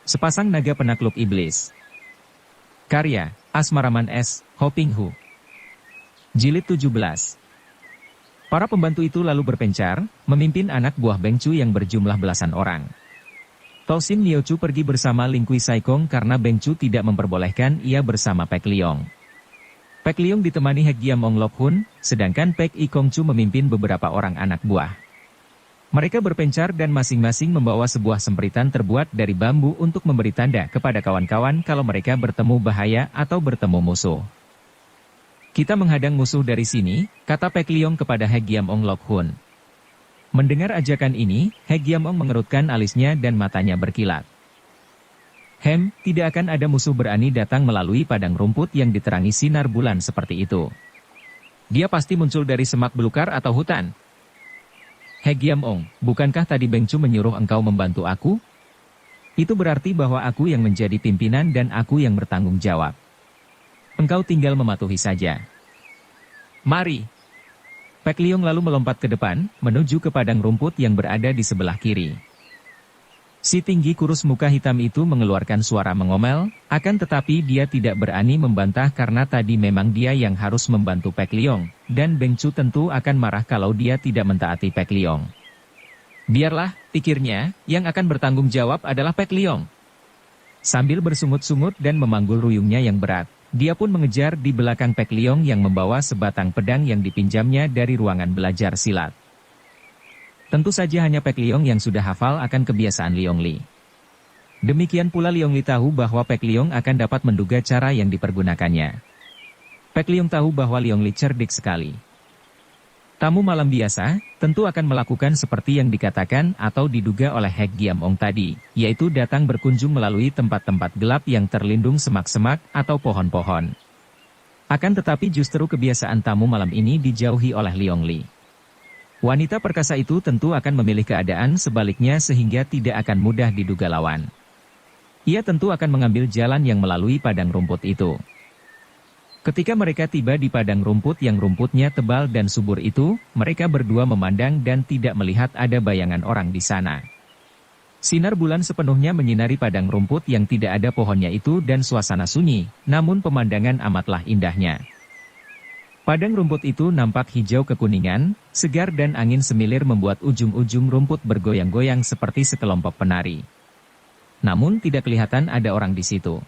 Sepasang naga penakluk iblis. Karya, Asmaraman S. Hoping Hu. Jilid 17. Para pembantu itu lalu berpencar, memimpin anak buah Beng Chu yang berjumlah belasan orang. Tosin Niochu pergi bersama Ling Kui Saikong karena Beng Chu tidak memperbolehkan ia bersama Pek Liong. Pek Liong ditemani Hek Giam Ong Lok Hun, sedangkan Pek I Kong Chu memimpin beberapa orang anak buah. Mereka berpencar dan masing-masing membawa sebuah sempritan terbuat dari bambu untuk memberi tanda kepada kawan-kawan kalau mereka bertemu bahaya atau bertemu musuh. Kita menghadang musuh dari sini, kata Pek Liong kepada Hek Giam Ong Lok Hun. Mendengar ajakan ini, Hek Giam Ong mengerutkan alisnya dan matanya berkilat. Tidak akan ada musuh berani datang melalui padang rumput yang diterangi sinar bulan seperti itu. Dia pasti muncul dari semak belukar atau hutan. Hek Giam Ong, bukankah tadi Beng Chu menyuruh engkau membantu aku? Itu berarti bahwa aku yang menjadi pimpinan dan aku yang bertanggung jawab. Engkau tinggal mematuhi saja. Mari. Pek Liong lalu melompat ke depan, menuju ke padang rumput yang berada di sebelah kiri. Si tinggi kurus muka hitam itu mengeluarkan suara mengomel, akan tetapi dia tidak berani membantah karena tadi memang dia yang harus membantu Pek Liong, dan Beng Chu tentu akan marah kalau dia tidak mentaati Pek Liong. Biarlah, pikirnya, yang akan bertanggung jawab adalah Pek Liong. Sambil bersungut-sungut dan memanggul ruyungnya yang berat, dia pun mengejar di belakang Pek Liong yang membawa sebatang pedang yang dipinjamnya dari ruangan belajar silat. Tentu saja hanya Pek Liong yang sudah hafal akan kebiasaan Liong Li. Demikian pula Liong Li tahu bahwa Pek Liong akan dapat menduga cara yang dipergunakannya. Pek Liong tahu bahwa Liong Li cerdik sekali. Tamu malam biasa, tentu akan melakukan seperti yang dikatakan atau diduga oleh Hek Giam Ong tadi, yaitu datang berkunjung melalui tempat-tempat gelap yang terlindung semak-semak atau pohon-pohon. Akan tetapi justru kebiasaan tamu malam ini dijauhi oleh Liong Li. Wanita perkasa itu tentu akan memilih keadaan sebaliknya sehingga tidak akan mudah diduga lawan. Ia tentu akan mengambil jalan yang melalui padang rumput itu. Ketika mereka tiba di padang rumput yang rumputnya tebal dan subur itu, mereka berdua memandang dan tidak melihat ada bayangan orang di sana. Sinar bulan sepenuhnya menyinari padang rumput yang tidak ada pohonnya itu dan suasana sunyi, namun pemandangan amatlah indahnya. Padang rumput itu nampak hijau kekuningan, segar dan angin semilir membuat ujung-ujung rumput bergoyang-goyang seperti sekelompok penari. Namun tidak kelihatan ada orang di situ.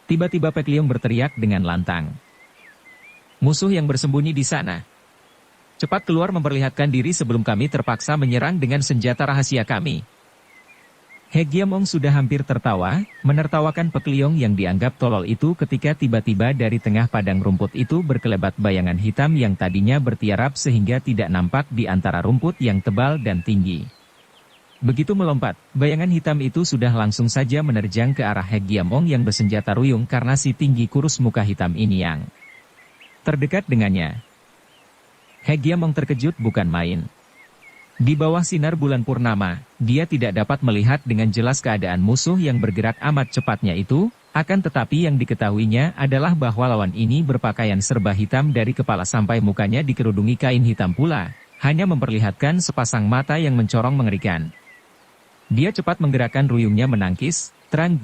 Tiba-tiba Pek Liong berteriak dengan lantang. Musuh yang bersembunyi di sana. Cepat keluar memperlihatkan diri sebelum kami terpaksa menyerang dengan senjata rahasia kami. Hek Giam Ong sudah hampir tertawa, menertawakan Pek Liong yang dianggap tolol itu ketika tiba-tiba dari tengah padang rumput itu berkelebat bayangan hitam yang tadinya bertiarap sehingga tidak nampak di antara rumput yang tebal dan tinggi. Begitu melompat, bayangan hitam itu sudah langsung saja menerjang ke arah Hek Giam Ong yang bersenjata ruyung karena si tinggi kurus muka hitam ini yang terdekat dengannya. Hek Giam Ong terkejut bukan main. Di bawah sinar bulan purnama, dia tidak dapat melihat dengan jelas keadaan musuh yang bergerak amat cepatnya itu, akan tetapi yang diketahuinya adalah bahwa lawan ini berpakaian serba hitam dari kepala sampai mukanya dikerudungi kain hitam pula, hanya memperlihatkan sepasang mata yang mencorong mengerikan. Dia cepat menggerakkan ruyungnya menangkis, terang.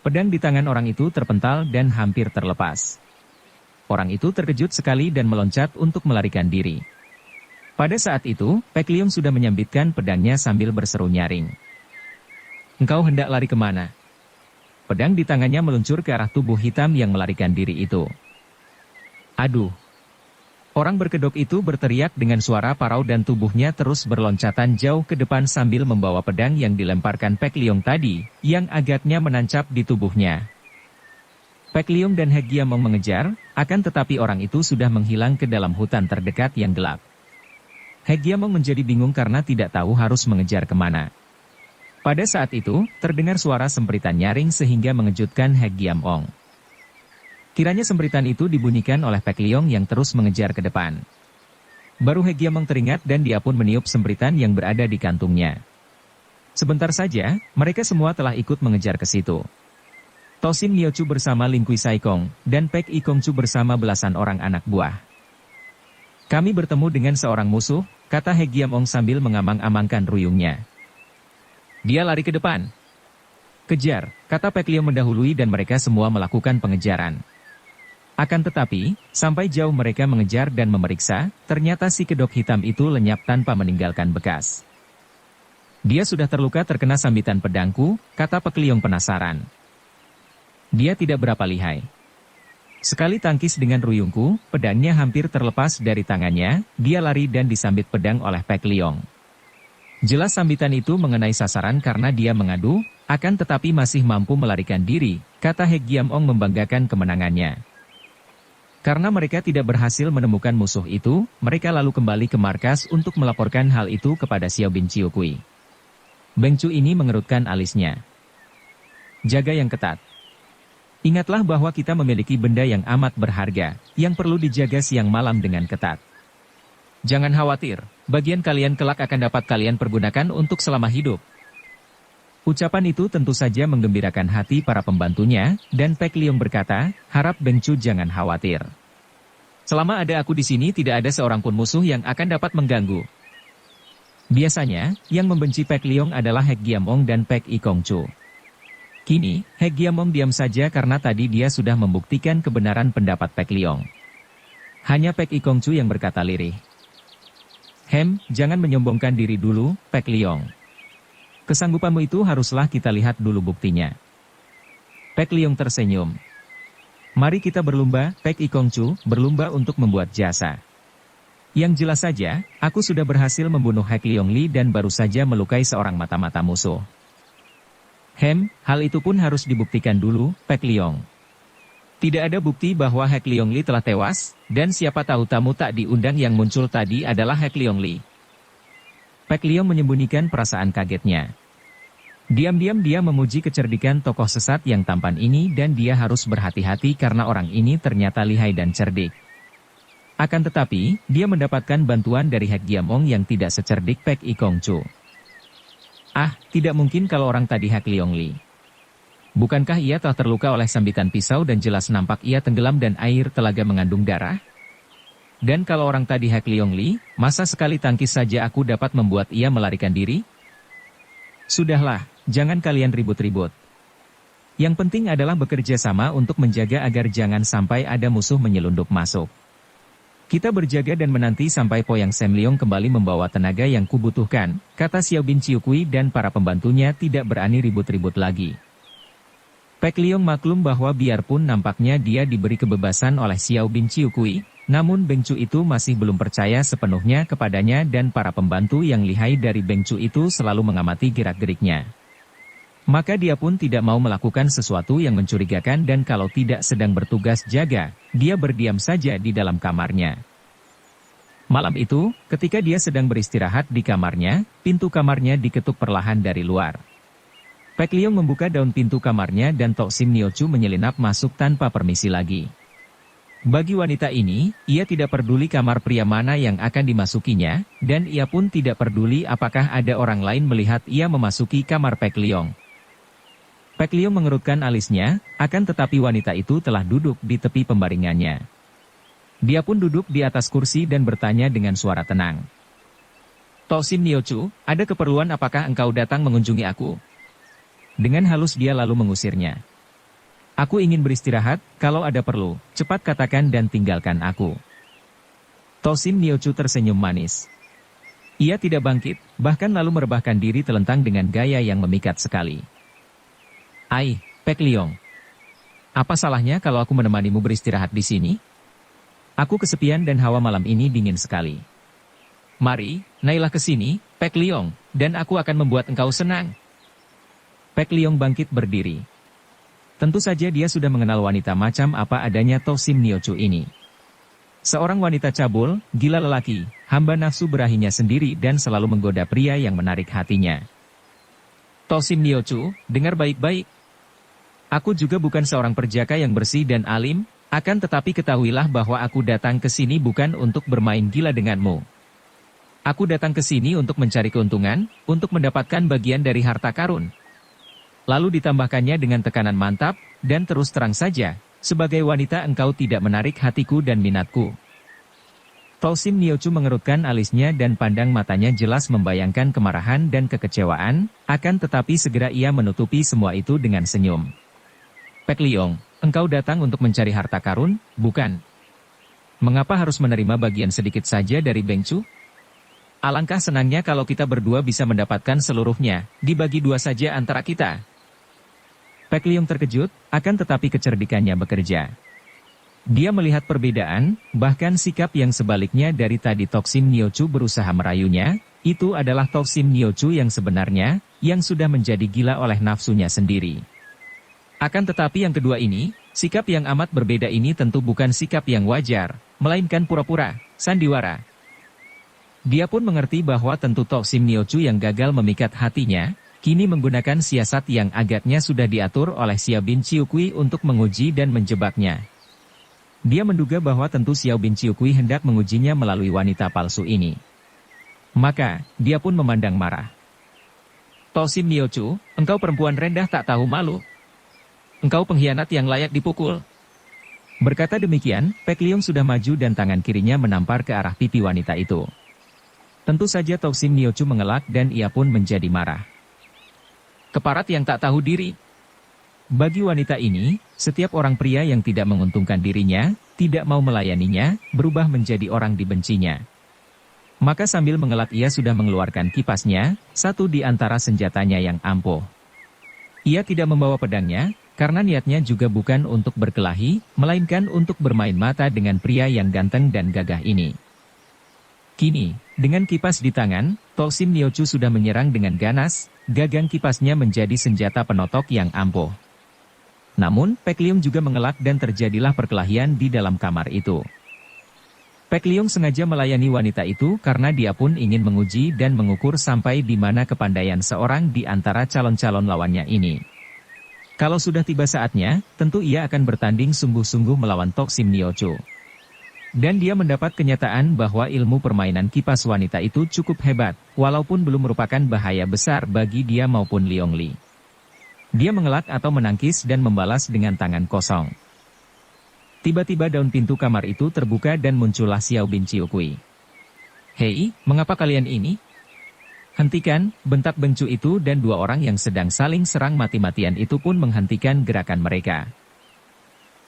Pedang di tangan orang itu terpental dan hampir terlepas. Orang itu terkejut sekali dan meloncat untuk melarikan diri. Pada saat itu, Pek Liong sudah menyambitkan pedangnya sambil berseru nyaring. Engkau hendak lari kemana? Pedang di tangannya meluncur ke arah tubuh hitam yang melarikan diri itu. Aduh! Orang berkedok itu berteriak dengan suara parau dan tubuhnya terus berloncatan jauh ke depan sambil membawa pedang yang dilemparkan Pek Liong tadi, yang agaknya menancap di tubuhnya. Pek Liong dan Hek Giam Ong mengejar, akan tetapi orang itu sudah menghilang ke dalam hutan terdekat yang gelap. Hek Giam Ong menjadi bingung karena tidak tahu harus mengejar kemana. Pada saat itu, terdengar suara sempritan nyaring sehingga mengejutkan Hek Giam Ong. Kiranya sempritan itu dibunyikan oleh Pek Liong yang terus mengejar ke depan. Baru Hek Giam Ong teringat dan dia pun meniup sempritan yang berada di kantungnya. Sebentar saja, mereka semua telah ikut mengejar ke situ. Tosin Niochu bersama Ling Kui Saikong, dan Pek I Kong Chu bersama belasan orang anak buah. Kami bertemu dengan seorang musuh, kata Hek Giam Ong sambil mengamang-amangkan ruyungnya. Dia lari ke depan. Kejar, kata Pek Liong mendahului dan mereka semua melakukan pengejaran. Akan tetapi, sampai jauh mereka mengejar dan memeriksa, ternyata si kedok hitam itu lenyap tanpa meninggalkan bekas. Dia sudah terluka terkena sambitan pedangku, kata Pek Liong penasaran. Dia tidak berapa lihai. Sekali tangkis dengan ruyungku, pedangnya hampir terlepas dari tangannya, dia lari dan disambit pedang oleh Pek Liong. Jelas sambitan itu mengenai sasaran karena dia mengadu, akan tetapi masih mampu melarikan diri, kata He Giam-ong membanggakan kemenangannya. Karena mereka tidak berhasil menemukan musuh itu, mereka lalu kembali ke markas untuk melaporkan hal itu kepada Xiao bin Chiu-kui. Beng Chu ini mengerutkan alisnya. Jaga yang ketat. Ingatlah bahwa kita memiliki benda yang amat berharga, yang perlu dijaga siang malam dengan ketat. Jangan khawatir, bagian kalian kelak akan dapat kalian pergunakan untuk selama hidup. Ucapan itu tentu saja menggembirakan hati para pembantunya, dan Pek Liong berkata, harap Beng Chu jangan khawatir. Selama ada aku di sini tidak ada seorang pun musuh yang akan dapat mengganggu. Biasanya, yang membenci Pek Liong adalah He Giam-ong dan Pek I Kong Chu. Kini, He Giam-ong diam saja karena tadi dia sudah membuktikan kebenaran pendapat Pek Liong. Hanya Pek I Kong Chu yang berkata lirih. Jangan menyombongkan diri dulu, Pek Liong. Kesanggupanmu itu haruslah kita lihat dulu buktinya. Pek Liong tersenyum. Mari kita berlomba, Pek I Kong Chu, berlomba untuk membuat jasa. Yang jelas saja, aku sudah berhasil membunuh He Liong Li dan baru saja melukai seorang mata-mata musuh. Hal itu pun harus dibuktikan dulu, Pek Liong. Tidak ada bukti bahwa He Liong Li telah tewas, dan siapa tahu tamu tak diundang yang muncul tadi adalah He Liong Li. Pek Liong menyembunyikan perasaan kagetnya. Diam-diam dia memuji kecerdikan tokoh sesat yang tampan ini dan dia harus berhati-hati karena orang ini ternyata lihai dan cerdik. Akan tetapi, dia mendapatkan bantuan dari He Giam-ong yang tidak secerdik Pek I Kong Chu. Tidak mungkin kalau orang tadi He Liong Li. Bukankah ia telah terluka oleh sambitan pisau dan jelas nampak ia tenggelam dan air telaga mengandung darah? Dan kalau orang tadi He Liong Li, masa sekali tangkis saja aku dapat membuat ia melarikan diri? Sudahlah, jangan kalian ribut-ribut. Yang penting adalah bekerja sama untuk menjaga agar jangan sampai ada musuh menyelundup masuk. Kita berjaga dan menanti sampai Poyang Sam Leong kembali membawa tenaga yang kubutuhkan, kata Xiao bin Chiu-kui dan para pembantunya tidak berani ribut-ribut lagi. Pek Liong maklum bahwa biarpun nampaknya dia diberi kebebasan oleh Xiao bin Chiu-kui, namun Beng Chu itu masih belum percaya sepenuhnya kepadanya dan para pembantu yang lihai dari Beng Chu itu selalu mengamati gerak-geriknya. Maka dia pun tidak mau melakukan sesuatu yang mencurigakan dan kalau tidak sedang bertugas jaga, dia berdiam saja di dalam kamarnya. Malam itu, ketika dia sedang beristirahat di kamarnya, pintu kamarnya diketuk perlahan dari luar. Pek Liong membuka daun pintu kamarnya dan Tok Sim Nio Chu menyelinap masuk tanpa permisi lagi. Bagi wanita ini, ia tidak peduli kamar pria mana yang akan dimasukinya, dan ia pun tidak peduli apakah ada orang lain melihat ia memasuki kamar Pek Liong. Pek Liong mengerutkan alisnya, akan tetapi wanita itu telah duduk di tepi pembaringannya. Dia pun duduk di atas kursi dan bertanya dengan suara tenang. Tok Sim Nio Chu, ada keperluan apakah engkau datang mengunjungi aku? Dengan halus dia lalu mengusirnya. Aku ingin beristirahat, kalau ada perlu, cepat katakan dan tinggalkan aku. Tok Sim Nio Chu tersenyum manis. Ia tidak bangkit, bahkan lalu merebahkan diri telentang dengan gaya yang memikat sekali. Pek Liong. Apa salahnya kalau aku menemanimu beristirahat di sini? Aku kesepian dan hawa malam ini dingin sekali. Mari, naiklah ke sini, Pek Liong, dan aku akan membuat engkau senang. Pek Liong bangkit berdiri. Tentu saja dia sudah mengenal wanita macam apa adanya Tok Sim Nio Chu ini. Seorang wanita cabul, gila lelaki, hamba nafsu berahinya sendiri dan selalu menggoda pria yang menarik hatinya. Tok Sim Nio Chu, dengar baik-baik. Aku juga bukan seorang perjaka yang bersih dan alim, akan tetapi ketahuilah bahwa aku datang ke sini bukan untuk bermain gila denganmu. Aku datang ke sini untuk mencari keuntungan, untuk mendapatkan bagian dari harta karun. Lalu ditambahkannya dengan tekanan mantap, dan terus terang saja, sebagai wanita engkau tidak menarik hatiku dan minatku. Tosim Niochu mengerutkan alisnya dan pandang matanya jelas membayangkan kemarahan dan kekecewaan, akan tetapi segera ia menutupi semua itu dengan senyum. Pek Liong, engkau datang untuk mencari harta karun, bukan? Mengapa harus menerima bagian sedikit saja dari Beng Chu? Alangkah senangnya kalau kita berdua bisa mendapatkan seluruhnya, dibagi dua saja antara kita. Pek Liong terkejut, akan tetapi kecerdikannya bekerja. Dia melihat perbedaan, bahkan sikap yang sebaliknya dari tadi Tosim Niochu berusaha merayunya, itu adalah Tosim Niochu yang sebenarnya, yang sudah menjadi gila oleh nafsunya sendiri. Akan tetapi yang kedua ini, sikap yang amat berbeda ini tentu bukan sikap yang wajar, melainkan pura-pura, sandiwara. Dia pun mengerti bahwa tentu Tosim Niochu yang gagal memikat hatinya, kini menggunakan siasat yang agaknya sudah diatur oleh Xiao bin Ciukui untuk menguji dan menjebaknya. Dia menduga bahwa tentu Xiao bin Ciukui hendak mengujinya melalui wanita palsu ini. Maka, dia pun memandang marah. Tosim Niochu, engkau perempuan rendah tak tahu malu. Engkau pengkhianat yang layak dipukul. Berkata demikian, Pek Liong sudah maju dan tangan kirinya menampar ke arah pipi wanita itu. Tentu saja Tosim Niochu mengelak dan ia pun menjadi marah. Keparat yang tak tahu diri. Bagi wanita ini, setiap orang pria yang tidak menguntungkan dirinya, tidak mau melayaninya, berubah menjadi orang dibencinya. Maka sambil mengelak ia sudah mengeluarkan kipasnya, satu di antara senjatanya yang ampuh. Ia tidak membawa pedangnya, karena niatnya juga bukan untuk berkelahi, melainkan untuk bermain mata dengan pria yang ganteng dan gagah ini. Kini, dengan kipas di tangan, Tosim Niochu sudah menyerang dengan ganas, gagang kipasnya menjadi senjata penotok yang ampuh. Namun, Pek Liong juga mengelak dan terjadilah perkelahian di dalam kamar itu. Pek Liong sengaja melayani wanita itu karena dia pun ingin menguji dan mengukur sampai di mana kepandaian seorang di antara calon-calon lawannya ini. Kalau sudah tiba saatnya, tentu ia akan bertanding sungguh-sungguh melawan Tosim Niochu. Dan dia mendapat kenyataan bahwa ilmu permainan kipas wanita itu cukup hebat, walaupun belum merupakan bahaya besar bagi dia maupun Liong Li. Dia mengelak atau menangkis dan membalas dengan tangan kosong. Tiba-tiba daun pintu kamar itu terbuka dan muncullah Xiao bin Ciukui. Hei, mengapa kalian ini? Hentikan, bentak Beng Chu itu dan dua orang yang sedang saling serang mati-matian itu pun menghentikan gerakan mereka.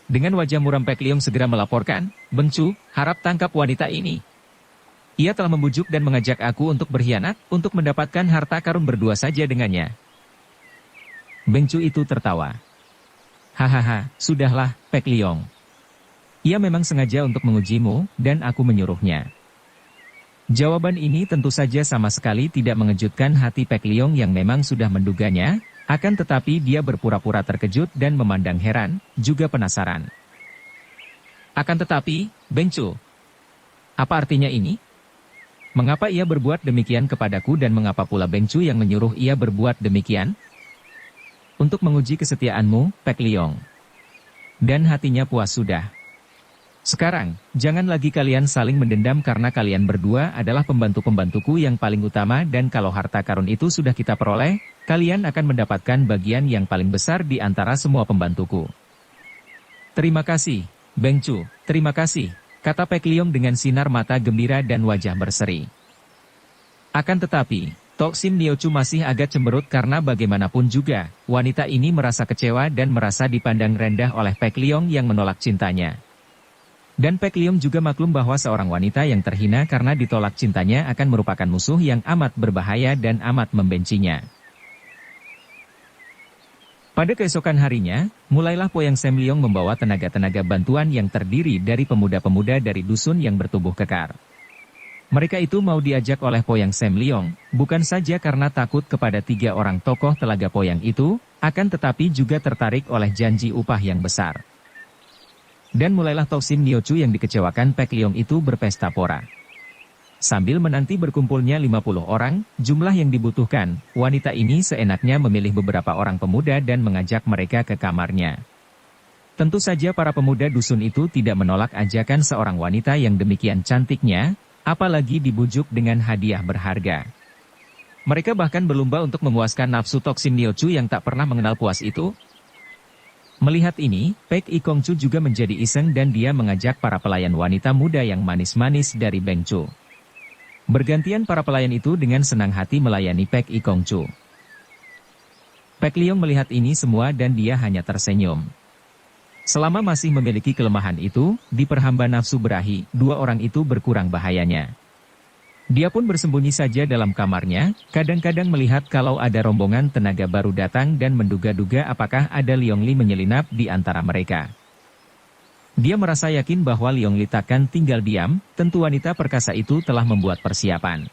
Dengan wajah muram Pek Liong segera melaporkan, Beng Chu, harap tangkap wanita ini. Ia telah membujuk dan mengajak aku untuk berkhianat, untuk mendapatkan harta karun berdua saja dengannya. Beng Chu itu tertawa. Hahaha, sudahlah, Pek Liong. Ia memang sengaja untuk mengujimu, dan aku menyuruhnya. Jawaban ini tentu saja sama sekali tidak mengejutkan hati Pek Liong yang memang sudah menduganya, akan tetapi dia berpura-pura terkejut dan memandang heran, juga penasaran. Akan tetapi, Beng Chu, apa artinya ini? Mengapa ia berbuat demikian kepadaku dan mengapa pula Beng Chu yang menyuruh ia berbuat demikian? Untuk menguji kesetiaanmu, Pek Liong. Dan hatinya puas sudah. Sekarang, jangan lagi kalian saling mendendam karena kalian berdua adalah pembantu-pembantuku yang paling utama dan kalau harta karun itu sudah kita peroleh, kalian akan mendapatkan bagian yang paling besar di antara semua pembantuku. Terima kasih, Beng Chu, terima kasih, kata Pek Liong dengan sinar mata gembira dan wajah berseri. Akan tetapi, Tosim Niochu masih agak cemberut karena bagaimanapun juga, wanita ini merasa kecewa dan merasa dipandang rendah oleh Pek Liong yang menolak cintanya. Dan Pek Liong juga maklum bahwa seorang wanita yang terhina karena ditolak cintanya akan merupakan musuh yang amat berbahaya dan amat membencinya. Pada keesokan harinya, mulailah Poyang Sam Liong membawa tenaga-tenaga bantuan yang terdiri dari pemuda-pemuda dari dusun yang bertubuh kekar. Mereka itu mau diajak oleh Poyang Sam Liong, bukan saja karena takut kepada tiga orang tokoh telaga Poyang itu, akan tetapi juga tertarik oleh janji upah yang besar. Dan mulailah Tosim Niochu yang dikecewakan Pek Liong itu berpesta pora. Sambil menanti berkumpulnya 50 orang, jumlah yang dibutuhkan, wanita ini seenaknya memilih beberapa orang pemuda dan mengajak mereka ke kamarnya. Tentu saja para pemuda dusun itu tidak menolak ajakan seorang wanita yang demikian cantiknya, apalagi dibujuk dengan hadiah berharga. Mereka bahkan berlomba untuk memuaskan nafsu Tosim Niochu yang tak pernah mengenal puas itu. Melihat ini, Pek I Kong Chu juga menjadi iseng dan dia mengajak para pelayan wanita muda yang manis-manis dari Beng Chu. Bergantian para pelayan itu dengan senang hati melayani Pek I Kong Chu. Pek Liong melihat ini semua dan dia hanya tersenyum. Selama masih memiliki kelemahan itu, diperhamba nafsu berahi, dua orang itu berkurang bahayanya. Dia pun bersembunyi saja dalam kamarnya, kadang-kadang melihat kalau ada rombongan tenaga baru datang dan menduga-duga apakah ada Liong Li menyelinap di antara mereka. Dia merasa yakin bahwa Liong Li takkan tinggal diam, tentu wanita perkasa itu telah membuat persiapan.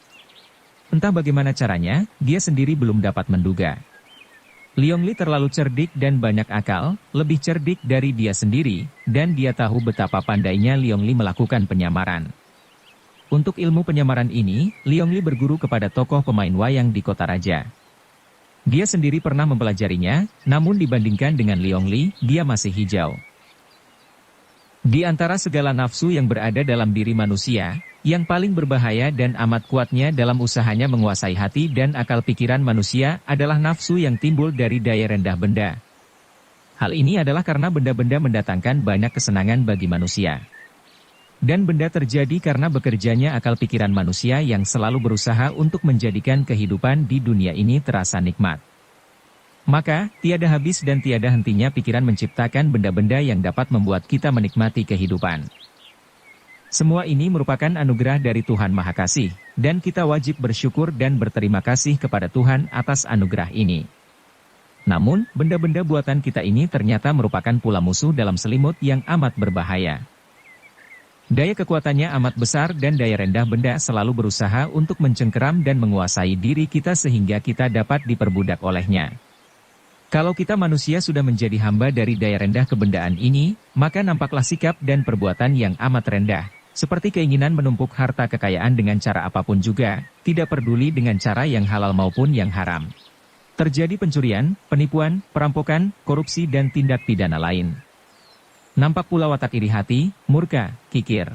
Entah bagaimana caranya, dia sendiri belum dapat menduga. Liong Li terlalu cerdik dan banyak akal, lebih cerdik dari dia sendiri, dan dia tahu betapa pandainya Liong Li melakukan penyamaran. Untuk ilmu penyamaran ini, Liong Li berguru kepada tokoh pemain wayang di kota raja. Dia sendiri pernah mempelajarinya, namun dibandingkan dengan Liong Li, dia masih hijau. Di antara segala nafsu yang berada dalam diri manusia, yang paling berbahaya dan amat kuatnya dalam usahanya menguasai hati dan akal pikiran manusia adalah nafsu yang timbul dari daya rendah benda. Hal ini adalah karena benda-benda mendatangkan banyak kesenangan bagi manusia. Dan benda terjadi karena bekerjanya akal pikiran manusia yang selalu berusaha untuk menjadikan kehidupan di dunia ini terasa nikmat. Maka, tiada habis dan tiada hentinya pikiran menciptakan benda-benda yang dapat membuat kita menikmati kehidupan. Semua ini merupakan anugerah dari Tuhan Maha Kasih, dan kita wajib bersyukur dan berterima kasih kepada Tuhan atas anugerah ini. Namun, benda-benda buatan kita ini ternyata merupakan pula musuh dalam selimut yang amat berbahaya. Daya kekuatannya amat besar dan daya rendah benda selalu berusaha untuk mencengkeram dan menguasai diri kita sehingga kita dapat diperbudak olehnya. Kalau kita manusia sudah menjadi hamba dari daya rendah kebendaan ini, maka nampaklah sikap dan perbuatan yang amat rendah, seperti keinginan menumpuk harta kekayaan dengan cara apapun juga, tidak peduli dengan cara yang halal maupun yang haram. Terjadi pencurian, penipuan, perampokan, korupsi dan tindak pidana lain. Nampak pula watak iri hati, murka, kikir.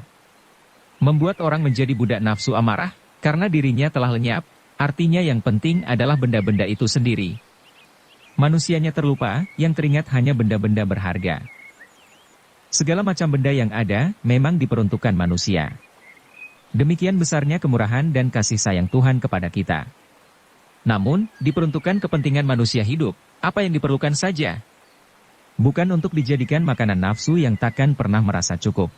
Membuat orang menjadi budak nafsu amarah, karena dirinya telah lenyap, artinya yang penting adalah benda-benda itu sendiri. Manusianya terlupa, yang teringat hanya benda-benda berharga. Segala macam benda yang ada, memang diperuntukkan manusia. Demikian besarnya kemurahan dan kasih sayang Tuhan kepada kita. Namun, diperuntukkan kepentingan manusia hidup, apa yang diperlukan saja. Bukan untuk dijadikan makanan nafsu yang takkan pernah merasa cukup.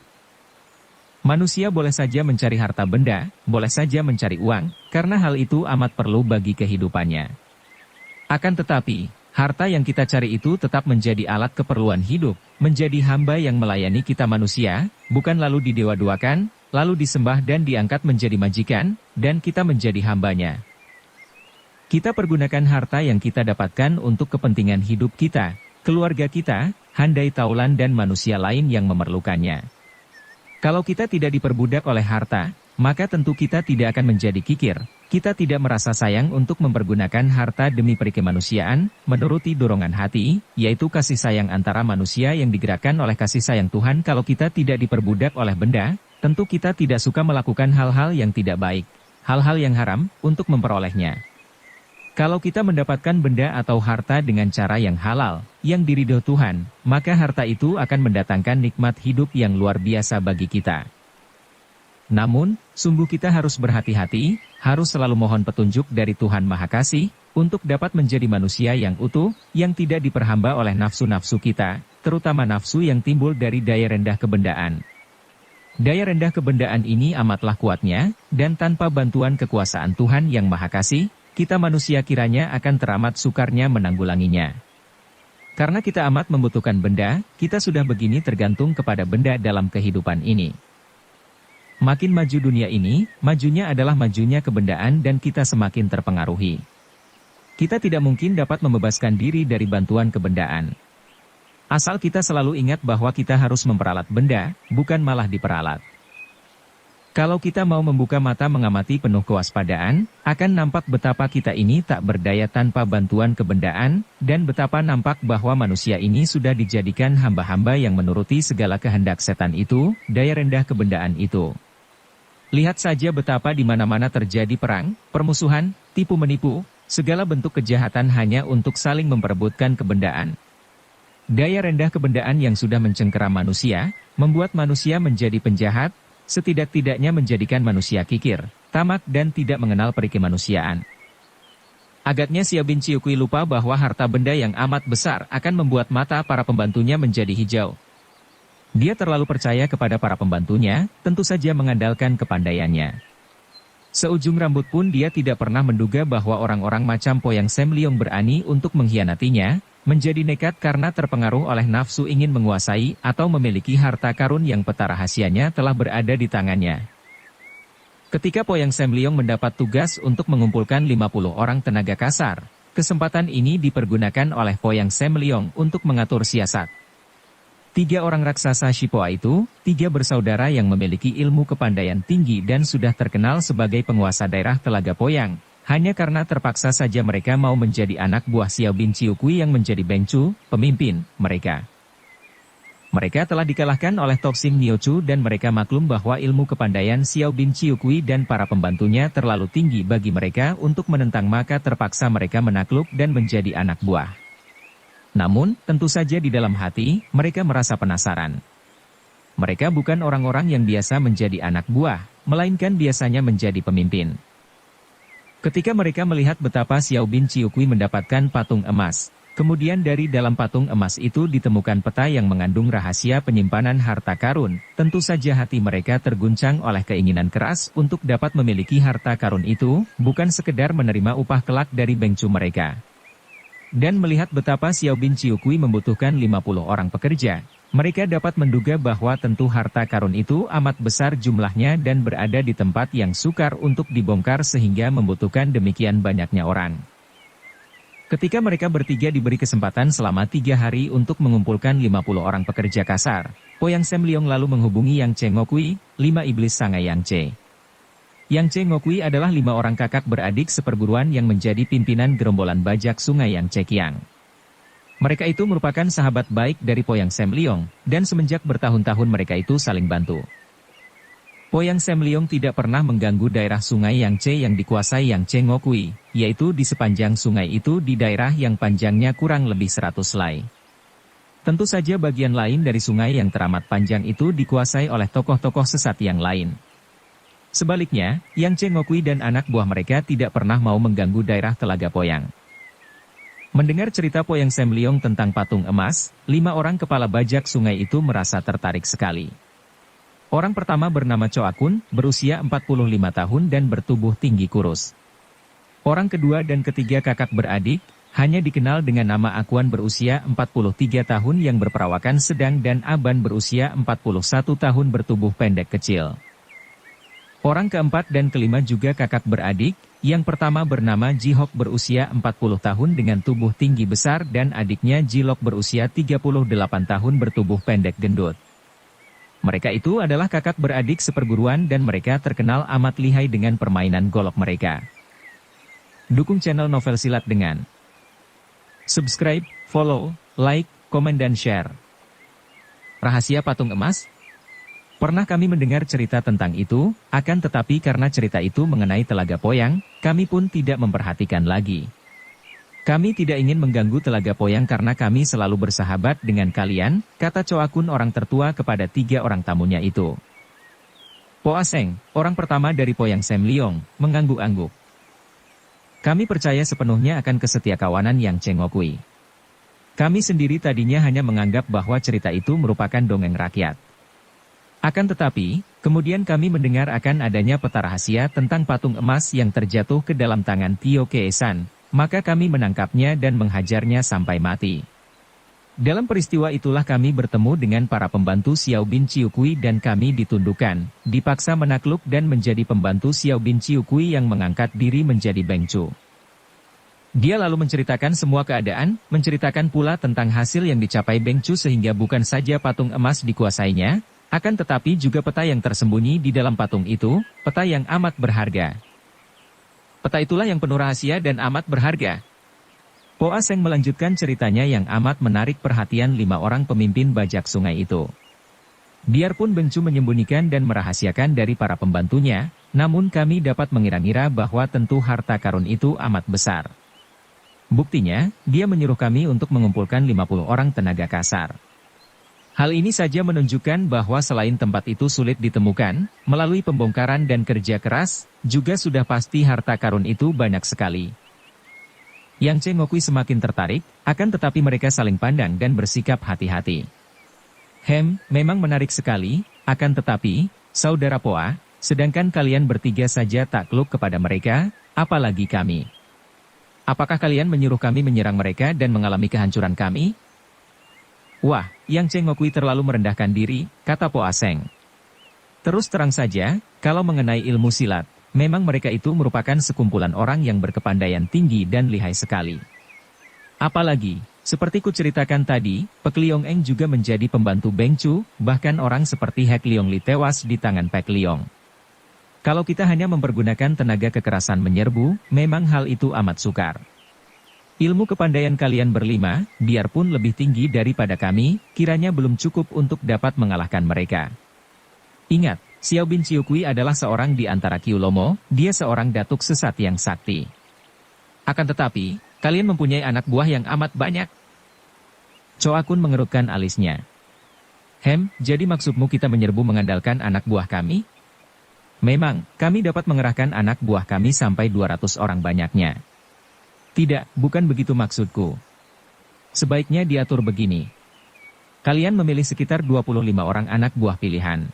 Manusia boleh saja mencari harta benda, boleh saja mencari uang, karena hal itu amat perlu bagi kehidupannya. Akan tetapi, harta yang kita cari itu tetap menjadi alat keperluan hidup, menjadi hamba yang melayani kita manusia, bukan lalu didewa-duakan, lalu disembah dan diangkat menjadi majikan, dan kita menjadi hambanya. Kita pergunakan harta yang kita dapatkan untuk kepentingan hidup kita, keluarga kita, handai taulan dan manusia lain yang memerlukannya. Kalau kita tidak diperbudak oleh harta, maka tentu kita tidak akan menjadi kikir. Kita tidak merasa sayang untuk mempergunakan harta demi perikemanusiaan, menuruti dorongan hati, yaitu kasih sayang antara manusia yang digerakkan oleh kasih sayang Tuhan. Kalau kita tidak diperbudak oleh benda, tentu kita tidak suka melakukan hal-hal yang tidak baik, hal-hal yang haram, untuk memperolehnya. Kalau kita mendapatkan benda atau harta dengan cara yang halal, yang diridho Tuhan, maka harta itu akan mendatangkan nikmat hidup yang luar biasa bagi kita. Namun, sungguh kita harus berhati-hati, harus selalu mohon petunjuk dari Tuhan Maha Kasih, untuk dapat menjadi manusia yang utuh, yang tidak diperhamba oleh nafsu-nafsu kita, terutama nafsu yang timbul dari daya rendah kebendaan. Daya rendah kebendaan ini amatlah kuatnya, dan tanpa bantuan kekuasaan Tuhan yang Maha Kasih, kita manusia kiranya akan teramat sukarnya menanggulanginya. Karena kita amat membutuhkan benda, kita sudah begini tergantung kepada benda dalam kehidupan ini. Makin maju dunia ini, majunya adalah majunya kebendaan dan kita semakin terpengaruhi. Kita tidak mungkin dapat membebaskan diri dari bantuan kebendaan. Asal kita selalu ingat bahwa kita harus memperalat benda, bukan malah diperalat. Kalau kita mau membuka mata mengamati penuh kewaspadaan, akan nampak betapa kita ini tak berdaya tanpa bantuan kebendaan, dan betapa nampak bahwa manusia ini sudah dijadikan hamba-hamba yang menuruti segala kehendak setan itu, daya rendah kebendaan itu. Lihat saja betapa di mana-mana terjadi perang, permusuhan, tipu-menipu, segala bentuk kejahatan hanya untuk saling memperebutkan kebendaan. Daya rendah kebendaan yang sudah mencengkeram manusia, membuat manusia menjadi penjahat, setidak-tidaknya menjadikan manusia kikir, tamak dan tidak mengenal peri kemanusiaan. Agaknya Xiao bin Ciukui lupa bahwa harta benda yang amat besar akan membuat mata para pembantunya menjadi hijau. Dia terlalu percaya kepada para pembantunya, tentu saja mengandalkan kepandaiannya. Seujung rambut pun dia tidak pernah menduga bahwa orang-orang macam Po Yang Sam Leong berani untuk mengkhianatinya, menjadi nekat karena terpengaruh oleh nafsu ingin menguasai atau memiliki harta karun yang peta rahasianya telah berada di tangannya. Ketika Po Yang Sam Leong mendapat tugas untuk mengumpulkan 50 orang tenaga kasar, kesempatan ini dipergunakan oleh Po Yang Sam Leong untuk mengatur siasat. 3 orang raksasa Shipoa itu, 3 bersaudara yang memiliki ilmu kepandaian tinggi dan sudah terkenal sebagai penguasa daerah Telaga Poyang. Hanya karena terpaksa saja mereka mau menjadi anak buah Xiao bin Ciukui yang menjadi Bengcu, pemimpin mereka. Mereka telah dikalahkan oleh Toksim Niochu dan mereka maklum bahwa ilmu kepandaian Xiao bin Ciukui dan para pembantunya terlalu tinggi bagi mereka untuk menentang, maka terpaksa mereka menakluk dan menjadi anak buah. Namun, tentu saja di dalam hati, mereka merasa penasaran. Mereka bukan orang-orang yang biasa menjadi anak buah, melainkan biasanya menjadi pemimpin. Ketika mereka melihat betapa Xiao bin Ciukui mendapatkan patung emas, kemudian dari dalam patung emas itu ditemukan peta yang mengandung rahasia penyimpanan harta karun, tentu saja hati mereka terguncang oleh keinginan keras untuk dapat memiliki harta karun itu, bukan sekedar menerima upah kelak dari Bengcu mereka. Dan melihat betapa Xiao bin Ciukui membutuhkan 50 orang pekerja, mereka dapat menduga bahwa tentu harta karun itu amat besar jumlahnya dan berada di tempat yang sukar untuk dibongkar sehingga membutuhkan demikian banyaknya orang. Ketika mereka bertiga diberi kesempatan selama 3 hari untuk mengumpulkan 50 orang pekerja kasar, Po Yang Sam Leong lalu menghubungi Yang Che Ngokui, 5 iblis Sangai Yang Che. Yang Che Ngokui adalah 5 orang kakak beradik seperguruan yang menjadi pimpinan gerombolan bajak sungai Yang Che Kiang. Mereka itu merupakan sahabat baik dari Po Yang Sam Leong, dan semenjak bertahun-tahun mereka itu saling bantu. Po Yang Sam Leong tidak pernah mengganggu daerah sungai Yang Che yang dikuasai Yang Che Ngokui, yaitu di sepanjang sungai itu di daerah yang panjangnya kurang lebih 100 lai. Tentu saja bagian lain dari sungai yang teramat panjang itu dikuasai oleh tokoh-tokoh sesat yang lain. Sebaliknya, Yang Che Ngokui dan anak buah mereka tidak pernah mau mengganggu daerah Telaga Poyang. Mendengar cerita Po Yang Sam Leong tentang patung emas, 5 orang kepala bajak sungai itu merasa tertarik sekali. Orang pertama bernama Cho Akun, berusia 45 tahun dan bertubuh tinggi kurus. Orang kedua dan ketiga kakak beradik, hanya dikenal dengan nama Akuan berusia 43 tahun yang berperawakan sedang dan Aban berusia 41 tahun bertubuh pendek kecil. Orang keempat dan kelima juga kakak beradik, yang pertama bernama Jihok berusia 40 tahun dengan tubuh tinggi besar dan adiknya Jilok berusia 38 tahun bertubuh pendek gendut. Mereka itu adalah kakak beradik seperguruan dan mereka terkenal amat lihai dengan permainan golok mereka. Dukung channel Novel Silat dengan subscribe, follow, like, komen dan share. Rahasia patung emas? Pernah kami mendengar cerita tentang itu, akan tetapi karena cerita itu mengenai Telaga Poyang, kami pun tidak memperhatikan lagi. Kami tidak ingin mengganggu Telaga Poyang karena kami selalu bersahabat dengan kalian, kata Cho Akun orang tertua kepada 3 orang tamunya itu. Po Aseng, orang pertama dari Po Yang Sam Leong, mengangguk-angguk. Kami percaya sepenuhnya akan kesetiakawanan Yang Che Ngokui. Kami sendiri tadinya hanya menganggap bahwa cerita itu merupakan dongeng rakyat. Akan tetapi, kemudian kami mendengar akan adanya peta rahasia tentang patung emas yang terjatuh ke dalam tangan Tio Keesan, maka kami menangkapnya dan menghajarnya sampai mati. Dalam peristiwa itulah kami bertemu dengan para pembantu Xiao bin Ciukui dan kami ditundukkan, dipaksa menakluk dan menjadi pembantu Xiao bin Ciukui yang mengangkat diri menjadi Bengcu. Dia lalu menceritakan semua keadaan, menceritakan pula tentang hasil yang dicapai Bengcu sehingga bukan saja patung emas dikuasainya, akan tetapi juga peta yang tersembunyi di dalam patung itu, peta yang amat berharga. Peta itulah yang penuh rahasia dan amat berharga. Po Aseng melanjutkan ceritanya yang amat menarik perhatian 5 orang pemimpin bajak sungai itu. Biarpun Bengcu menyembunyikan dan merahasiakan dari para pembantunya, namun kami dapat mengira-ngira bahwa tentu harta karun itu amat besar. Buktinya, dia menyuruh kami untuk mengumpulkan 50 orang tenaga kasar. Hal ini saja menunjukkan bahwa selain tempat itu sulit ditemukan, melalui pembongkaran dan kerja keras, juga sudah pasti harta karun itu banyak sekali. Yang Cengokui semakin tertarik, akan tetapi mereka saling pandang dan bersikap hati-hati. Memang menarik sekali, akan tetapi, saudara Poa, sedangkan kalian bertiga saja takluk kepada mereka, apalagi kami. Apakah kalian menyuruh kami menyerang mereka dan mengalami kehancuran kami? Wah, Yang Cengokui terlalu merendahkan diri, kata Poa Seng. Terus terang saja, kalau mengenai ilmu silat, memang mereka itu merupakan sekumpulan orang yang berkepandaian tinggi dan lihai sekali. Apalagi, seperti kuceritakan tadi, Pek Liong Eng juga menjadi pembantu Beng Chu, bahkan orang seperti Hek Liong Li tewas di tangan Pek Liong. Kalau kita hanya mempergunakan tenaga kekerasan menyerbu, memang hal itu amat sukar. Ilmu kepandaian kalian berlima, biarpun lebih tinggi daripada kami, kiranya belum cukup untuk dapat mengalahkan mereka. Ingat, Xiao Bin Ciukui adalah seorang di antara Kyulomo, dia seorang datuk sesat yang sakti. Akan tetapi, kalian mempunyai anak buah yang amat banyak. Choa Kun mengerutkan alisnya. Jadi maksudmu kita menyerbu mengandalkan anak buah kami? Memang, kami dapat mengerahkan anak buah kami sampai 200 orang banyaknya. Tidak, bukan begitu maksudku. Sebaiknya diatur begini. Kalian memilih sekitar 25 orang anak buah pilihan.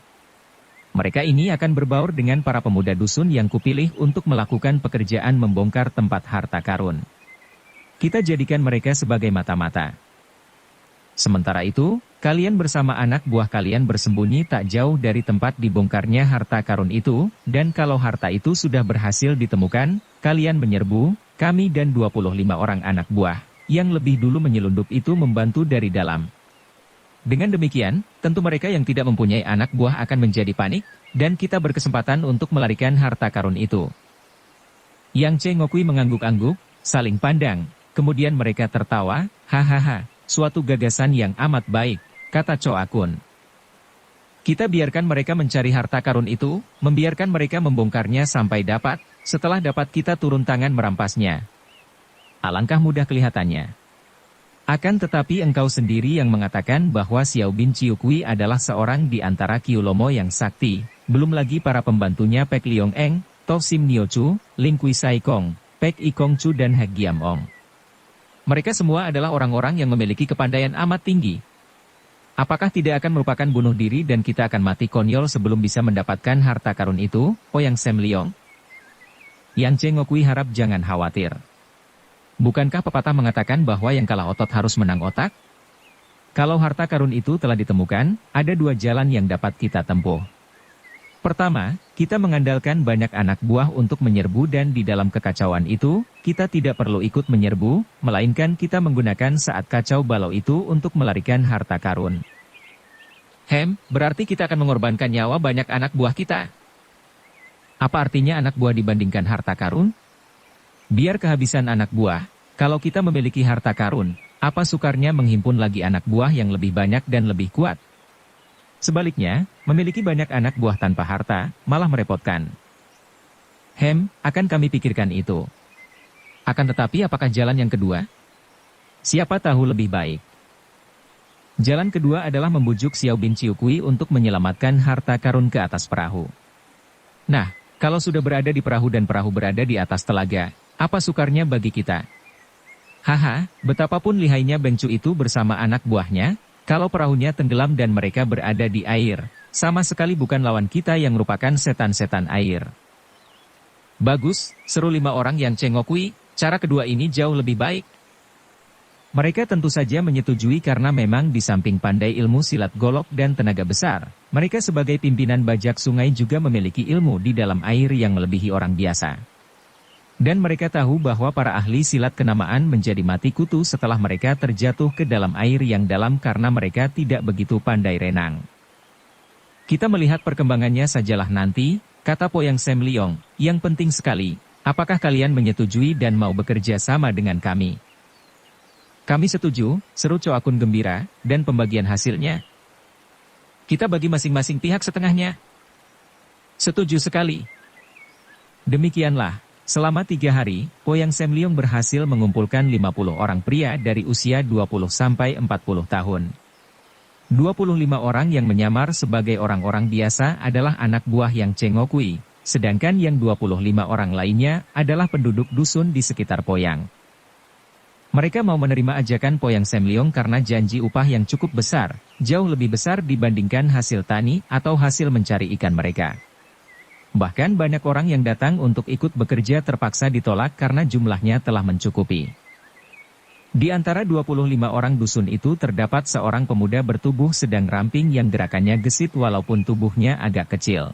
Mereka ini akan berbaur dengan para pemuda dusun yang kupilih untuk melakukan pekerjaan membongkar tempat harta karun. Kita jadikan mereka sebagai mata-mata. Sementara itu, kalian bersama anak buah kalian bersembunyi tak jauh dari tempat dibongkarnya harta karun itu, dan kalau harta itu sudah berhasil ditemukan, kalian menyerbu, kami dan 25 orang anak buah, yang lebih dulu menyelundup itu membantu dari dalam. Dengan demikian, tentu mereka yang tidak mempunyai anak buah akan menjadi panik, dan kita berkesempatan untuk melarikan harta karun itu. Yang Cengokui mengangguk-angguk, saling pandang, kemudian mereka tertawa, hahaha. Suatu gagasan yang amat baik, kata Choa Kun. Kita biarkan mereka mencari harta karun itu, membiarkan mereka membongkarnya sampai dapat, setelah dapat kita turun tangan merampasnya. Alangkah mudah kelihatannya. Akan tetapi engkau sendiri yang mengatakan bahwa Xiao Bin Ciukui adalah seorang di antara Kyulomo yang sakti, belum lagi para pembantunya Pek Liong Eng, To Sim Nio Chu, Ling Kui Sai Kong, Pek I Kong Chu dan Hek Giam Ong. Mereka semua adalah orang-orang yang memiliki kepandaian amat tinggi. Apakah tidak akan merupakan bunuh diri dan kita akan mati konyol sebelum bisa mendapatkan harta karun itu, Ouyang Sem Liong? Yang Cengokui harap jangan khawatir. Bukankah pepatah mengatakan bahwa yang kalah otot harus menang otak? Kalau harta karun itu telah ditemukan, ada dua jalan yang dapat kita tempuh. Pertama, kita mengandalkan banyak anak buah untuk menyerbu dan di dalam kekacauan itu, kita tidak perlu ikut menyerbu, melainkan kita menggunakan saat kacau balau itu untuk melarikan harta karun. Berarti kita akan mengorbankan nyawa banyak anak buah kita. Apa artinya anak buah dibandingkan harta karun? Biar kehabisan anak buah, kalau kita memiliki harta karun, apa sukarnya menghimpun lagi anak buah yang lebih banyak dan lebih kuat? Sebaliknya, memiliki banyak anak buah tanpa harta, malah merepotkan. Akan kami pikirkan itu. Akan tetapi apakah jalan yang kedua? Siapa tahu lebih baik. Jalan kedua adalah membujuk Xiao Bin Ciukui untuk menyelamatkan harta karun ke atas perahu. Nah, kalau sudah berada di perahu dan perahu berada di atas telaga, apa sukarnya bagi kita? Betapapun lihainya Beng Chu itu bersama anak buahnya, kalau perahunya tenggelam dan mereka berada di air, sama sekali bukan lawan kita yang merupakan setan-setan air. Bagus, seru 5 orang yang Cengokui, cara kedua ini jauh lebih baik. Mereka tentu saja menyetujui karena memang di samping pandai ilmu silat golok dan tenaga besar, mereka sebagai pimpinan bajak sungai juga memiliki ilmu di dalam air yang melebihi orang biasa. Dan mereka tahu bahwa para ahli silat kenamaan menjadi mati kutu setelah mereka terjatuh ke dalam air yang dalam karena mereka tidak begitu pandai renang. Kita melihat perkembangannya sajalah nanti, kata Ouyang Sem Liong, yang penting sekali, apakah kalian menyetujui dan mau bekerja sama dengan kami? Kami setuju, seru Choa Kun gembira, dan pembagian hasilnya. Kita bagi masing-masing pihak setengahnya. Setuju sekali. Demikianlah. Selama 3 hari, Poyang Semliong berhasil mengumpulkan 50 orang pria dari usia 20 sampai 40 tahun. 25 orang yang menyamar sebagai orang-orang biasa adalah anak buah Yang Chengokui, sedangkan yang 25 orang lainnya adalah penduduk dusun di sekitar Poyang. Mereka mau menerima ajakan Poyang Semliong karena janji upah yang cukup besar, jauh lebih besar dibandingkan hasil tani atau hasil mencari ikan mereka. Bahkan banyak orang yang datang untuk ikut bekerja terpaksa ditolak karena jumlahnya telah mencukupi. Di antara 25 orang dusun itu terdapat seorang pemuda bertubuh sedang ramping yang gerakannya gesit walaupun tubuhnya agak kecil.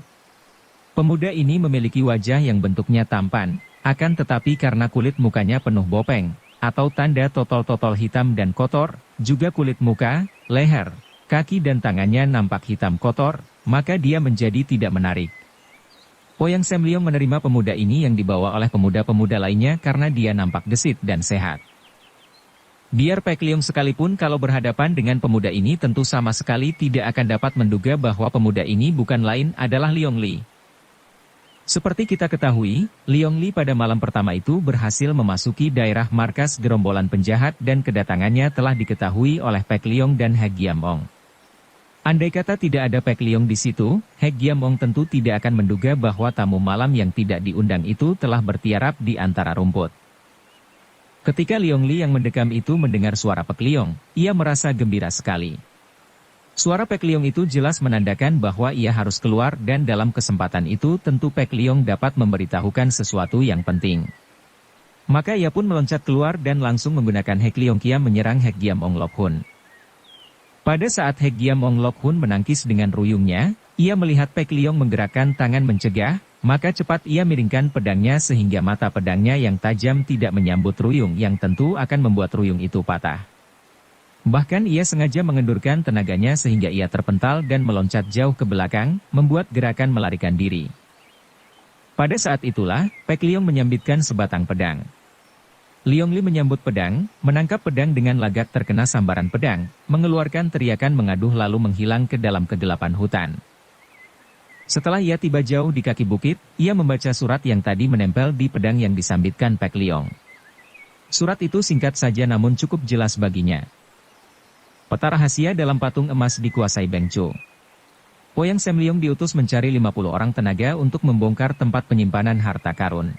Pemuda ini memiliki wajah yang bentuknya tampan, akan tetapi karena kulit mukanya penuh bopeng, atau tanda totol-totol hitam dan kotor, juga kulit muka, leher, kaki dan tangannya nampak hitam kotor, maka dia menjadi tidak menarik. Poyang Semliong menerima pemuda ini yang dibawa oleh pemuda-pemuda lainnya karena dia nampak gesit dan sehat. Biar Pek Liong sekalipun kalau berhadapan dengan pemuda ini tentu sama sekali tidak akan dapat menduga bahwa pemuda ini bukan lain adalah Liong Li. Seperti kita ketahui, Liong Li pada malam pertama itu berhasil memasuki daerah markas gerombolan penjahat dan kedatangannya telah diketahui oleh Pek Liong dan He Giam Ong. Andai kata tidak ada Pek Liong di situ, He Giam Ong tentu tidak akan menduga bahwa tamu malam yang tidak diundang itu telah bertiarap di antara rumput. Ketika Liong Li yang mendekam itu mendengar suara Pek Liong, ia merasa gembira sekali. Suara Pek Liong itu jelas menandakan bahwa ia harus keluar dan dalam kesempatan itu tentu Pek Liong dapat memberitahukan sesuatu yang penting. Maka ia pun meloncat keluar dan langsung menggunakan He Liong Kiam menyerang He Giam Ong Lok Hun. Pada saat He Giam Ong Lok Hun menangkis dengan ruyungnya, ia melihat Pek Liong menggerakkan tangan mencegah, maka cepat ia miringkan pedangnya sehingga mata pedangnya yang tajam tidak menyambut ruyung yang tentu akan membuat ruyung itu patah. Bahkan ia sengaja mengendurkan tenaganya sehingga ia terpental dan meloncat jauh ke belakang, membuat gerakan melarikan diri. Pada saat itulah, Pek Liong menyambitkan sebatang pedang. Liong Li menyambut pedang, menangkap pedang dengan lagak terkena sambaran pedang, mengeluarkan teriakan mengaduh lalu menghilang ke dalam kegelapan hutan. Setelah ia tiba jauh di kaki bukit, ia membaca surat yang tadi menempel di pedang yang disambitkan Pek Liong. Surat itu singkat saja namun cukup jelas baginya. Peta rahasia dalam patung emas dikuasai Beng Cu. Poyang Semliong diutus mencari 50 orang tenaga untuk membongkar tempat penyimpanan harta karun.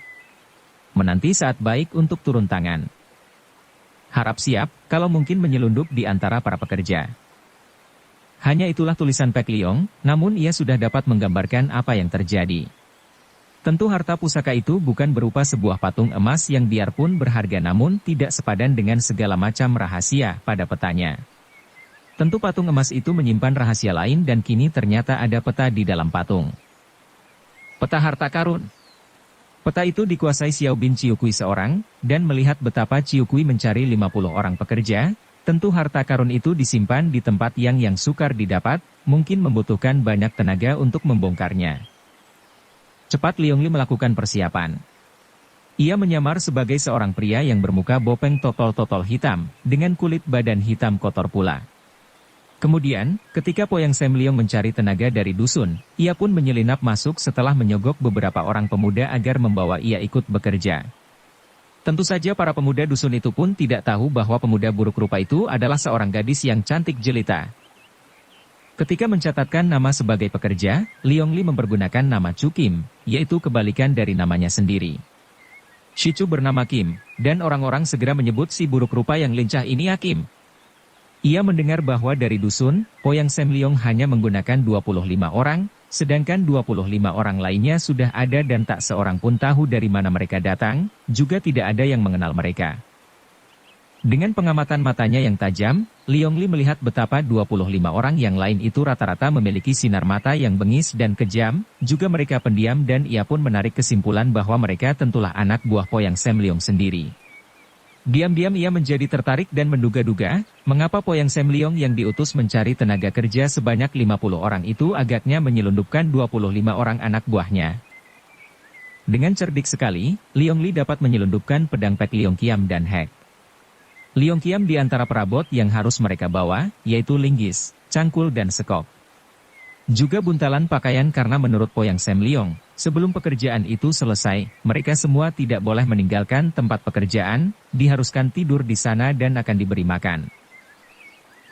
Menanti saat baik untuk turun tangan. Harap siap, kalau mungkin menyelundup di antara para pekerja. Hanya itulah tulisan Pek Liong, namun ia sudah dapat menggambarkan apa yang terjadi. Tentu harta pusaka itu bukan berupa sebuah patung emas yang biarpun berharga namun tidak sepadan dengan segala macam rahasia pada petanya. Tentu patung emas itu menyimpan rahasia lain dan kini ternyata ada peta di dalam patung. Peta harta karun. Peta itu dikuasai Xiao bin Ciukui seorang, dan melihat betapa Ciukui mencari 50 orang pekerja, tentu harta karun itu disimpan di tempat yang sukar didapat, mungkin membutuhkan banyak tenaga untuk membongkarnya. Cepat Liong Li melakukan persiapan. Ia menyamar sebagai seorang pria yang bermuka bopeng totol-totol hitam, dengan kulit badan hitam kotor pula. Kemudian, ketika Poyang Semliong mencari tenaga dari dusun, ia pun menyelinap masuk setelah menyogok beberapa orang pemuda agar membawa ia ikut bekerja. Tentu saja para pemuda dusun itu pun tidak tahu bahwa pemuda buruk rupa itu adalah seorang gadis yang cantik jelita. Ketika mencatatkan nama sebagai pekerja, Liong Li mempergunakan nama Chu Kim, yaitu kebalikan dari namanya sendiri. Si Chu bernama Kim, dan orang-orang segera menyebut si buruk rupa yang lincah ini Hakim. Ia mendengar bahwa dari dusun, Poyang Semliong hanya menggunakan 25 orang, sedangkan 25 orang lainnya sudah ada dan tak seorang pun tahu dari mana mereka datang, juga tidak ada yang mengenal mereka. Dengan pengamatan matanya yang tajam, Liong Li melihat betapa 25 orang yang lain itu rata-rata memiliki sinar mata yang bengis dan kejam, juga mereka pendiam dan ia pun menarik kesimpulan bahwa mereka tentulah anak buah Poyang Semliong sendiri. Diam-diam ia menjadi tertarik dan menduga-duga, mengapa Poyang Semliong yang diutus mencari tenaga kerja sebanyak 50 orang itu agaknya menyelundupkan 25 orang anak buahnya. Dengan cerdik sekali, Liong Li dapat menyelundupkan pedang Pek Liong Kiam dan Hek Liong Kiam di antara perabot yang harus mereka bawa, yaitu linggis, cangkul dan sekop. Juga buntalan pakaian karena menurut Poyang Semliong, Sebelum pekerjaan itu selesai, mereka semua tidak boleh meninggalkan tempat pekerjaan, diharuskan tidur di sana dan akan diberi makan.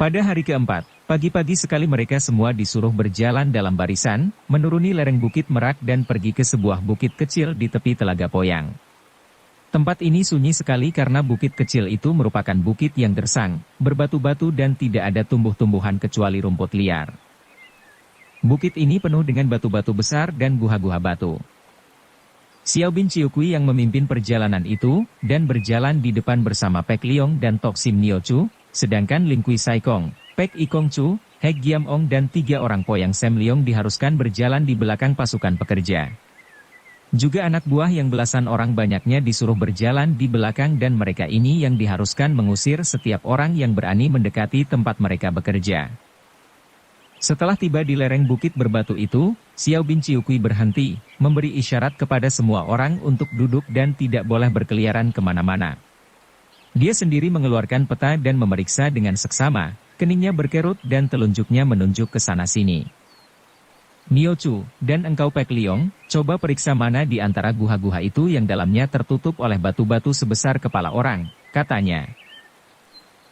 Pada hari keempat, pagi-pagi sekali mereka semua disuruh berjalan dalam barisan, menuruni lereng Bukit Merak dan pergi ke sebuah bukit kecil di tepi Telaga Poyang. Tempat ini sunyi sekali karena bukit kecil itu merupakan bukit yang gersang, berbatu-batu dan tidak ada tumbuh-tumbuhan kecuali rumput liar. Bukit ini penuh dengan batu-batu besar dan guha-guha batu. Xiao bin Ciukui yang memimpin perjalanan itu, dan berjalan di depan bersama Pek Liong dan Tok Sim Nio Chu, sedangkan Ling Kui Sai Kong, Pek Ikong Chu, Hek Giam Ong dan 3 orang Poyang Sam Leong diharuskan berjalan di belakang pasukan pekerja. Juga anak buah yang belasan orang banyaknya disuruh berjalan di belakang dan mereka ini yang diharuskan mengusir setiap orang yang berani mendekati tempat mereka bekerja. Setelah tiba di lereng bukit berbatu itu, Xiao bin Ciukui berhenti, memberi isyarat kepada semua orang untuk duduk dan tidak boleh berkeliaran kemana-mana. Dia sendiri mengeluarkan peta dan memeriksa dengan seksama, keningnya berkerut dan telunjuknya menunjuk ke sana-sini. Nio Chu, dan engkau Pek Liong, coba periksa mana di antara guha-guha itu yang dalamnya tertutup oleh batu-batu sebesar kepala orang, katanya.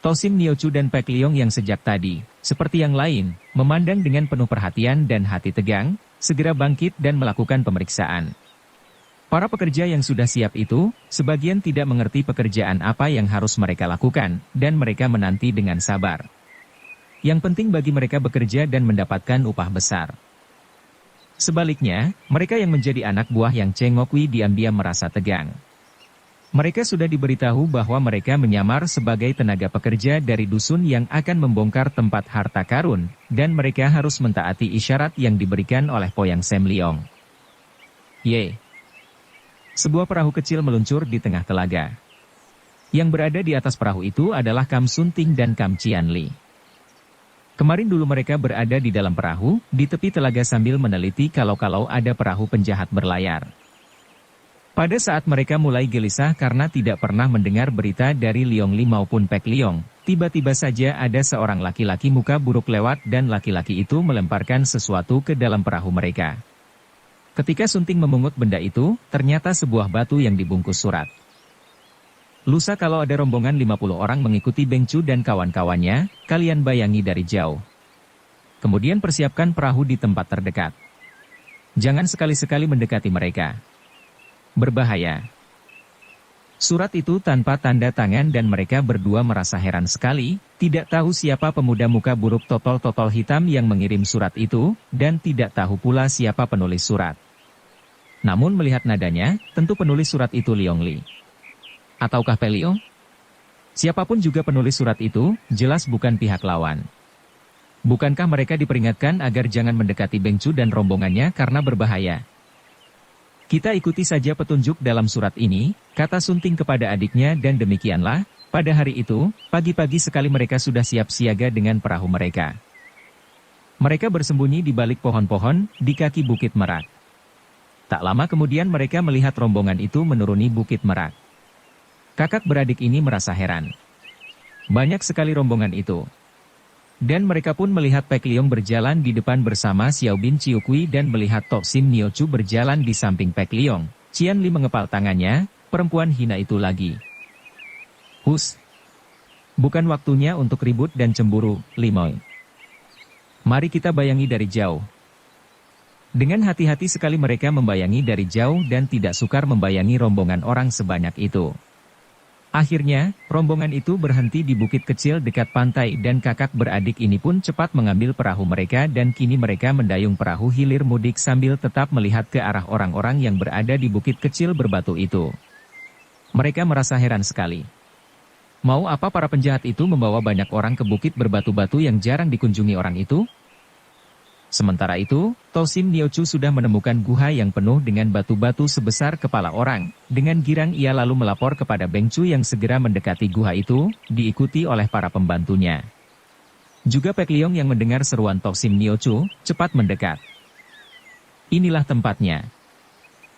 Tosim Nio Chu dan Pek Liong yang sejak tadi, seperti yang lain, memandang dengan penuh perhatian dan hati tegang, segera bangkit dan melakukan pemeriksaan. Para pekerja yang sudah siap itu, sebagian tidak mengerti pekerjaan apa yang harus mereka lakukan, dan mereka menanti dengan sabar. Yang penting bagi mereka bekerja dan mendapatkan upah besar. Sebaliknya, mereka yang menjadi anak buah yang cengokwi diam-diam merasa tegang. Mereka sudah diberitahu bahwa mereka menyamar sebagai tenaga pekerja dari dusun yang akan membongkar tempat harta karun, dan mereka harus mentaati isyarat yang diberikan oleh Poyang Sam Leong. Ye. Sebuah perahu kecil meluncur di tengah telaga. Yang berada di atas perahu itu adalah Kam Sunting dan Kam Cianli. Kemarin dulu mereka berada di dalam perahu, di tepi telaga sambil meneliti kalau-kalau ada perahu penjahat berlayar. Pada saat mereka mulai gelisah karena tidak pernah mendengar berita dari Liong Li maupun Pek Liong, tiba-tiba saja ada seorang laki-laki muka buruk lewat dan laki-laki itu melemparkan sesuatu ke dalam perahu mereka. Ketika Sunting memungut benda itu, ternyata sebuah batu yang dibungkus surat. Lusa kalau ada rombongan 50 orang mengikuti Beng Chu dan kawan-kawannya, kalian bayangi dari jauh. Kemudian persiapkan perahu di tempat terdekat. Jangan sekali-sekali mendekati mereka. Berbahaya. Surat itu tanpa tanda tangan dan mereka berdua merasa heran sekali, tidak tahu siapa pemuda muka buruk totol-totol hitam yang mengirim surat itu, dan tidak tahu pula siapa penulis surat. Namun melihat nadanya, tentu penulis surat itu Liong Li. Ataukah Pek Liong? Siapapun juga penulis surat itu, jelas bukan pihak lawan. Bukankah mereka diperingatkan agar jangan mendekati Beng Chu dan rombongannya karena berbahaya? Kita ikuti saja petunjuk dalam surat ini, kata Sunting kepada adiknya dan demikianlah, pada hari itu, pagi-pagi sekali mereka sudah siap siaga dengan perahu mereka. Mereka bersembunyi di balik pohon-pohon, di kaki Bukit Merak. Tak lama kemudian mereka melihat rombongan itu menuruni Bukit Merak. Kakak beradik ini merasa heran. Banyak sekali rombongan itu. Dan mereka pun melihat Pek Liong berjalan di depan bersama Xiao bin Ciukui dan melihat Tok Sim Nio Chu berjalan di samping Pek Liong. Cian Li mengepal tangannya, perempuan hina itu lagi. Hus. Bukan waktunya untuk ribut dan cemburu, Limoy. Mari kita bayangi dari jauh. Dengan hati-hati sekali mereka membayangi dari jauh dan tidak sukar membayangi rombongan orang sebanyak itu. Akhirnya, rombongan itu berhenti di bukit kecil dekat pantai dan kakak beradik ini pun cepat mengambil perahu mereka dan kini mereka mendayung perahu hilir mudik sambil tetap melihat ke arah orang-orang yang berada di bukit kecil berbatu itu. Mereka merasa heran sekali. Mau apa para penjahat itu membawa banyak orang ke bukit berbatu-batu yang jarang dikunjungi orang itu? Sementara itu, Tosim Nio Chu sudah menemukan guha yang penuh dengan batu-batu sebesar kepala orang. Dengan girang ia lalu melapor kepada Beng Chu yang segera mendekati guha itu, diikuti oleh para pembantunya. Juga Pek Liong yang mendengar seruan Tosim Nio Chu, cepat mendekat. Inilah tempatnya.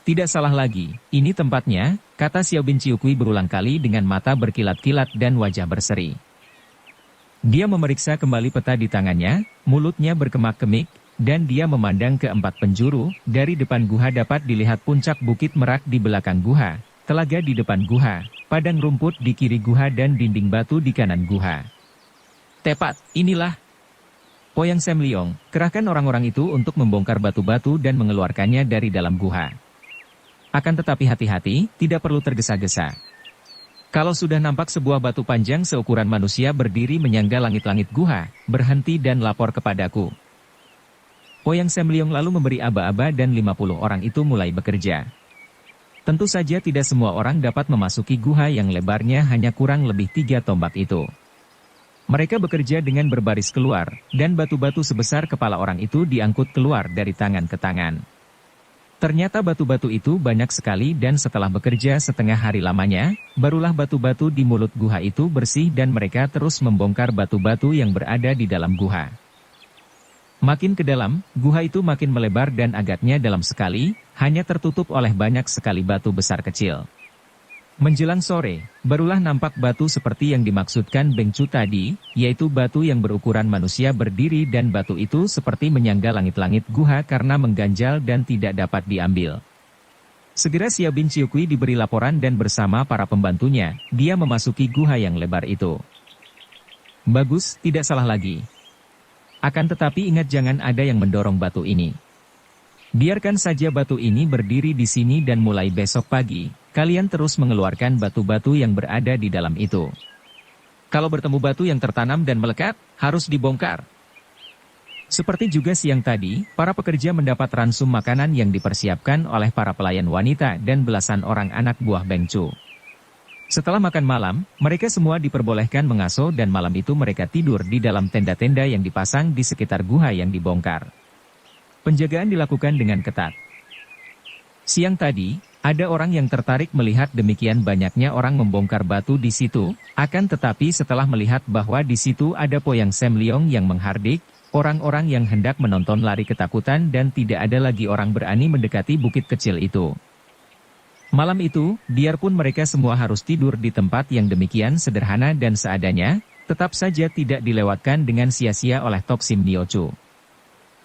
Tidak salah lagi, ini tempatnya, kata Xiao bin Ciukui berulang kali dengan mata berkilat-kilat dan wajah berseri. Dia memeriksa kembali peta di tangannya, mulutnya berkemak-kemik, dan dia memandang ke 4 penjuru. Dari depan guha dapat dilihat puncak Bukit Merak di belakang guha, telaga di depan guha, padang rumput di kiri guha dan dinding batu di kanan guha. Tepat, inilah. Poyang Sam Leong, kerahkan orang-orang itu untuk membongkar batu-batu dan mengeluarkannya dari dalam guha. Akan tetapi hati-hati, tidak perlu tergesa-gesa. Kalau sudah nampak sebuah batu panjang seukuran manusia berdiri menyangga langit-langit guha, berhenti dan lapor kepadaku. Poyang Sam Leong lalu memberi aba-aba dan 50 orang itu mulai bekerja. Tentu saja tidak semua orang dapat memasuki guha yang lebarnya hanya kurang lebih 3 tombak itu. Mereka bekerja dengan berbaris keluar, dan batu-batu sebesar kepala orang itu diangkut keluar dari tangan ke tangan. Ternyata batu-batu itu banyak sekali dan setelah bekerja setengah hari lamanya, barulah batu-batu di mulut guha itu bersih dan mereka terus membongkar batu-batu yang berada di dalam guha. Makin ke dalam, guha itu makin melebar dan agaknya dalam sekali, hanya tertutup oleh banyak sekali batu besar kecil. Menjelang sore, barulah nampak batu seperti yang dimaksudkan Beng Cu tadi, yaitu batu yang berukuran manusia berdiri dan batu itu seperti menyangga langit-langit guha karena mengganjal dan tidak dapat diambil. Segera Xiao Bin Ciukui diberi laporan dan bersama para pembantunya, dia memasuki guha yang lebar itu. Bagus, tidak salah lagi. Akan tetapi ingat jangan ada yang mendorong batu ini. Biarkan saja batu ini berdiri di sini dan mulai besok pagi, kalian terus mengeluarkan batu-batu yang berada di dalam itu. Kalau bertemu batu yang tertanam dan melekat, harus dibongkar. Seperti juga siang tadi, para pekerja mendapat ransum makanan yang dipersiapkan oleh para pelayan wanita dan belasan orang anak buah Beng Cu. Setelah makan malam, mereka semua diperbolehkan mengasuh dan malam itu mereka tidur di dalam tenda-tenda yang dipasang di sekitar guha yang dibongkar. Penjagaan dilakukan dengan ketat. Siang tadi, ada orang yang tertarik melihat demikian banyaknya orang membongkar batu di situ, akan tetapi setelah melihat bahwa di situ ada Poyang Sam Leong yang menghardik, orang-orang yang hendak menonton lari ketakutan dan tidak ada lagi orang berani mendekati bukit kecil itu. Malam itu, biarpun mereka semua harus tidur di tempat yang demikian sederhana dan seadanya, tetap saja tidak dilewatkan dengan sia-sia oleh Tok Sim Nio Chu.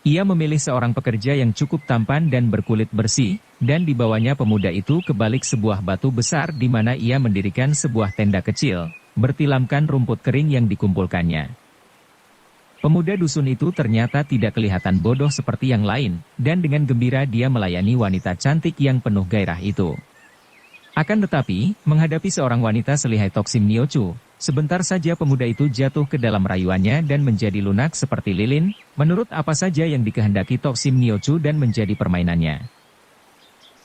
Ia memilih seorang pekerja yang cukup tampan dan berkulit bersih, dan dibawanya pemuda itu ke balik sebuah batu besar di mana ia mendirikan sebuah tenda kecil, bertilamkan rumput kering yang dikumpulkannya. Pemuda dusun itu ternyata tidak kelihatan bodoh seperti yang lain, dan dengan gembira dia melayani wanita cantik yang penuh gairah itu. Akan tetapi, menghadapi seorang wanita selihai Tok Sim Nio Chu, sebentar saja pemuda itu jatuh ke dalam rayuannya dan menjadi lunak seperti lilin, menurut apa saja yang dikehendaki Tok Sim Nio Chu dan menjadi permainannya.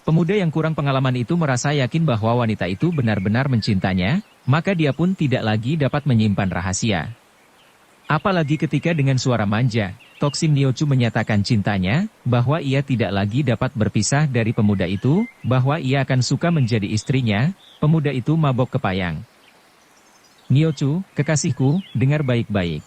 Pemuda yang kurang pengalaman itu merasa yakin bahwa wanita itu benar-benar mencintanya, maka dia pun tidak lagi dapat menyimpan rahasia. Apalagi ketika dengan suara manja, Tok Sim Nio Chu menyatakan cintanya, bahwa ia tidak lagi dapat berpisah dari pemuda itu, bahwa ia akan suka menjadi istrinya, pemuda itu mabok kepayang. Nio Chu, kekasihku, dengar baik-baik.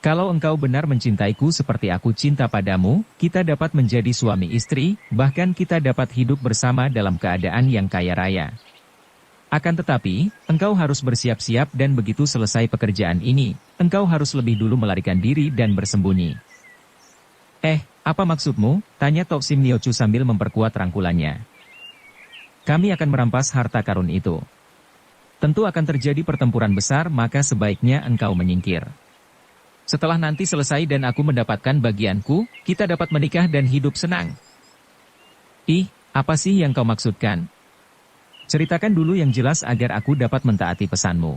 Kalau engkau benar mencintaiku seperti aku cinta padamu, kita dapat menjadi suami istri, bahkan kita dapat hidup bersama dalam keadaan yang kaya raya. Akan tetapi, engkau harus bersiap-siap dan begitu selesai pekerjaan ini, engkau harus lebih dulu melarikan diri dan bersembunyi. Apa maksudmu? Tanya Tok Sim Nio Chu sambil memperkuat rangkulannya. Kami akan merampas harta karun itu. Tentu akan terjadi pertempuran besar maka sebaiknya engkau menyingkir. Setelah nanti selesai dan aku mendapatkan bagianku, kita dapat menikah dan hidup senang. Apa sih yang kau maksudkan? Ceritakan dulu yang jelas agar aku dapat mentaati pesanmu.